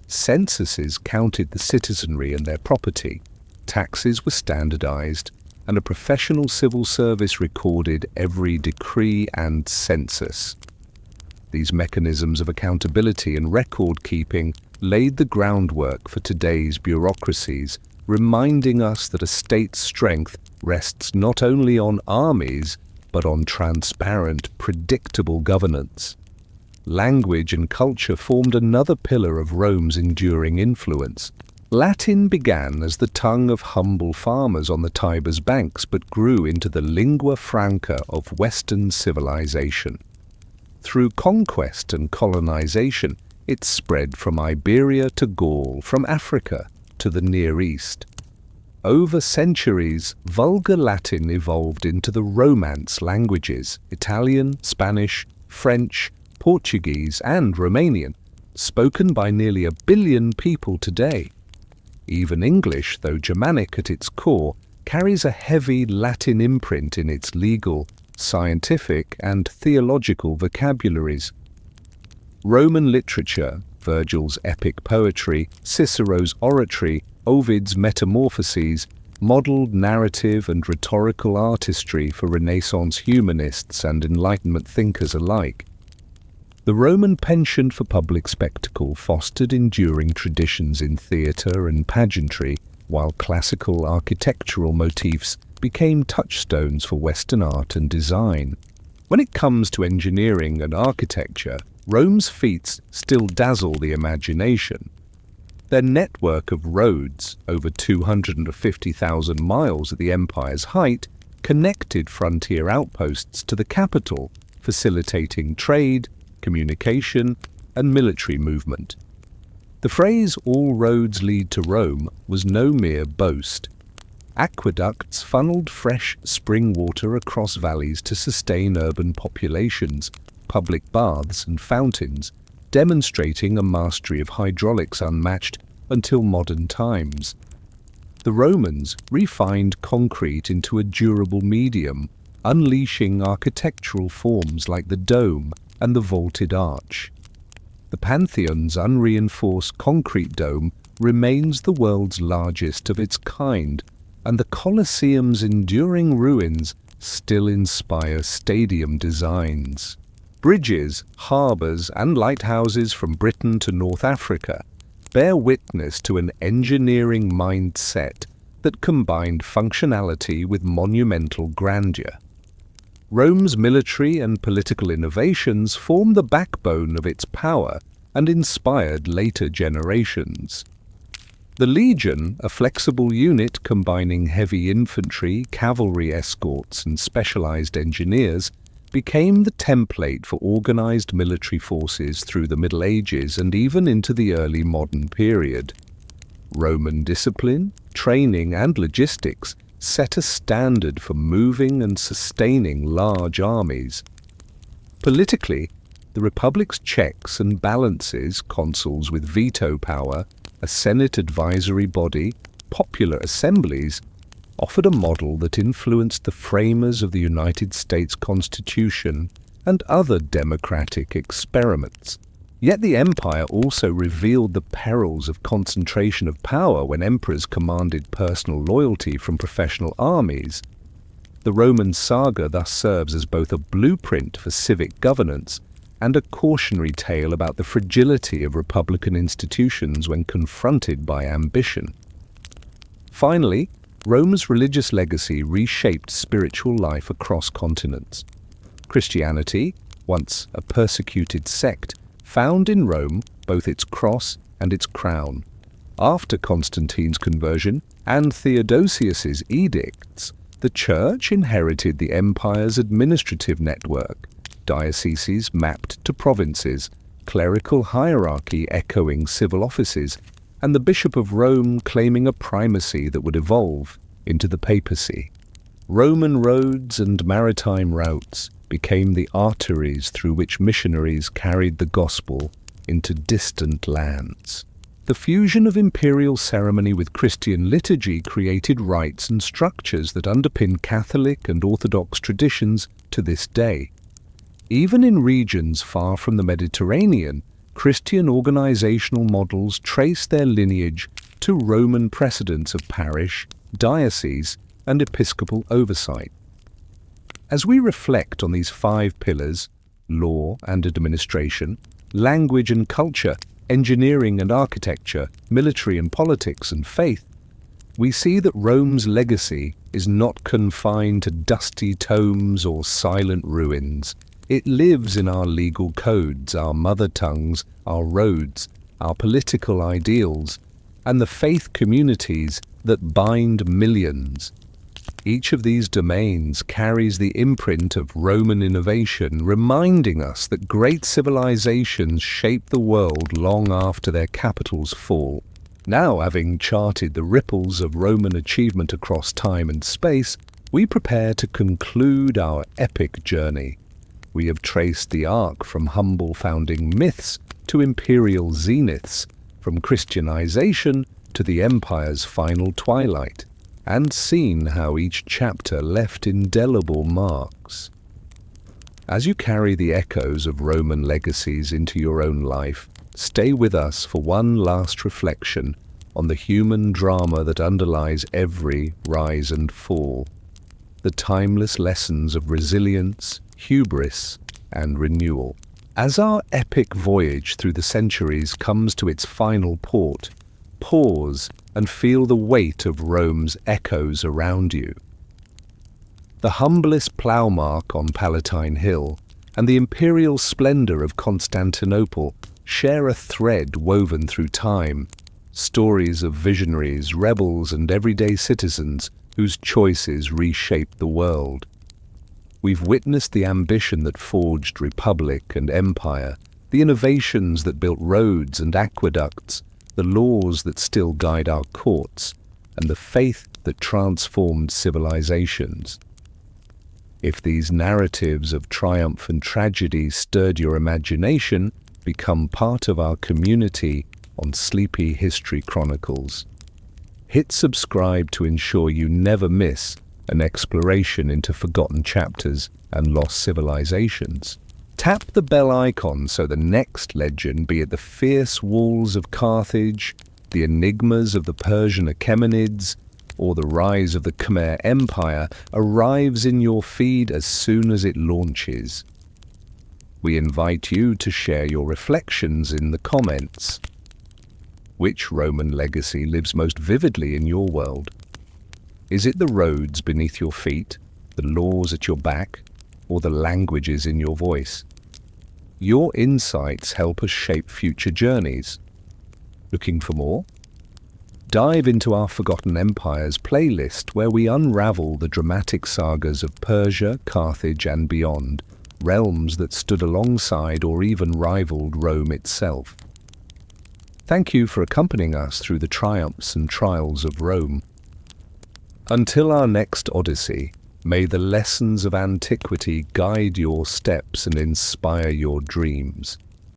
Censuses counted the citizenry and their property, taxes were standardized, and a professional civil service recorded every decree and census. These mechanisms of accountability and record-keeping laid the groundwork for today's bureaucracies, reminding us that a state's strength rests not only on armies, but on transparent, predictable governance. Language and culture formed another pillar of Rome's enduring influence. Latin began as the tongue of humble farmers on the Tiber's banks, but grew into the lingua franca of Western civilization. Through conquest and colonization, it spread from Iberia to Gaul, from Africa to the Near East. Over centuries, vulgar Latin evolved into the Romance languages, Italian, Spanish, French, Portuguese, and Romanian, spoken by nearly 1 billion people today. Even English, though Germanic at its core, carries a heavy Latin imprint in its legal, scientific, and theological vocabularies. Roman literature, Virgil's epic poetry, Cicero's oratory, Ovid's metamorphoses, modeled narrative and rhetorical artistry for Renaissance humanists and Enlightenment thinkers alike. The Roman penchant for public spectacle fostered enduring traditions in theatre and pageantry, while classical architectural motifs became touchstones for Western art and design. When it comes to engineering and architecture, Rome's feats still dazzle the imagination. Their network of roads, over 250,000 miles at the empire's height, connected frontier outposts to the capital, facilitating trade, communication, and military movement. The phrase "all roads lead to Rome" was no mere boast. Aqueducts funneled fresh spring water across valleys to sustain urban populations, public baths and fountains, demonstrating a mastery of hydraulics unmatched until modern times. The Romans refined concrete into a durable medium, unleashing architectural forms like the dome and the vaulted arch. The Pantheon's unreinforced concrete dome remains the world's largest of its kind, and the Colosseum's enduring ruins still inspire stadium designs. Bridges, harbours, and lighthouses from Britain to North Africa bear witness to an engineering mindset that combined functionality with monumental grandeur. Rome's military and political innovations form the backbone of its power and inspired later generations. The legion, a flexible unit combining heavy infantry, cavalry escorts, and specialized engineers, became the template for organized military forces through the Middle Ages and even into the early modern period. Roman discipline, training, and logistics set a standard for moving and sustaining large armies. Politically, the Republic's checks and balances, consuls with veto power, a Senate advisory body, popular assemblies, offered a model that influenced the framers of the United States Constitution and other democratic experiments. Yet the empire also revealed the perils of concentration of power when emperors commanded personal loyalty from professional armies. The Roman saga thus serves as both a blueprint for civic governance and a cautionary tale about the fragility of republican institutions when confronted by ambition. Finally, Rome's religious legacy reshaped spiritual life across continents. Christianity, once a persecuted sect, found in Rome both its cross and its crown. After Constantine's conversion and Theodosius's edicts, the Church inherited the empire's administrative network, dioceses mapped to provinces, clerical hierarchy echoing civil offices, and the Bishop of Rome claiming a primacy that would evolve into the papacy. Roman roads and maritime routes became the arteries through which missionaries carried the gospel into distant lands. The fusion of imperial ceremony with Christian liturgy created rites and structures that underpin Catholic and Orthodox traditions to this day. Even in regions far from the Mediterranean, Christian organizational models trace their lineage to Roman precedents of parish, diocese, and episcopal oversight. As we reflect on these 5 pillars, law and administration, language and culture, engineering and architecture, military and politics, and faith, we see that Rome's legacy is not confined to dusty tomes or silent ruins. It lives in our legal codes, our mother tongues, our roads, our political ideals, and the faith communities that bind millions. Each of these domains carries the imprint of Roman innovation, reminding us that great civilizations shape the world long after their capitals fall. Now, having charted the ripples of Roman achievement across time and space, we prepare to conclude our epic journey. We have traced the arc from humble founding myths to imperial zeniths, from Christianization to the empire's final twilight, and seen how each chapter left indelible marks. As you carry the echoes of Roman legacies into your own life, stay with us for one last reflection on the human drama that underlies every rise and fall, the timeless lessons of resilience, hubris, and renewal. As our epic voyage through the centuries comes to its final port, pause and feel the weight of Rome's echoes around you. The humblest plough mark on Palatine Hill and the imperial splendor of Constantinople share a thread woven through time, stories of visionaries, rebels, and everyday citizens whose choices reshaped the world. We've witnessed the ambition that forged republic and empire, the innovations that built roads and aqueducts, the laws that still guide our courts, and the faith that transformed civilizations. If these narratives of triumph and tragedy stirred your imagination, become part of our community on Sleepy History Chronicles. Hit subscribe to ensure you never miss an exploration into forgotten chapters and lost civilizations. Tap the bell icon so the next legend, be it the fierce walls of Carthage, the enigmas of the Persian Achaemenids, or the rise of the Khmer Empire, arrives in your feed as soon as it launches. We invite you to share your reflections in the comments. Which Roman legacy lives most vividly in your world? Is it the roads beneath your feet, the laws at your back, or the languages in your voice? Your insights help us shape future journeys. Looking for more? Dive into our Forgotten Empires playlist, where we unravel the dramatic sagas of Persia, Carthage, and beyond, realms that stood alongside or even rivaled Rome itself. Thank you for accompanying us through the triumphs and trials of Rome. Until our next Odyssey, may the lessons of antiquity guide your steps and inspire your dreams.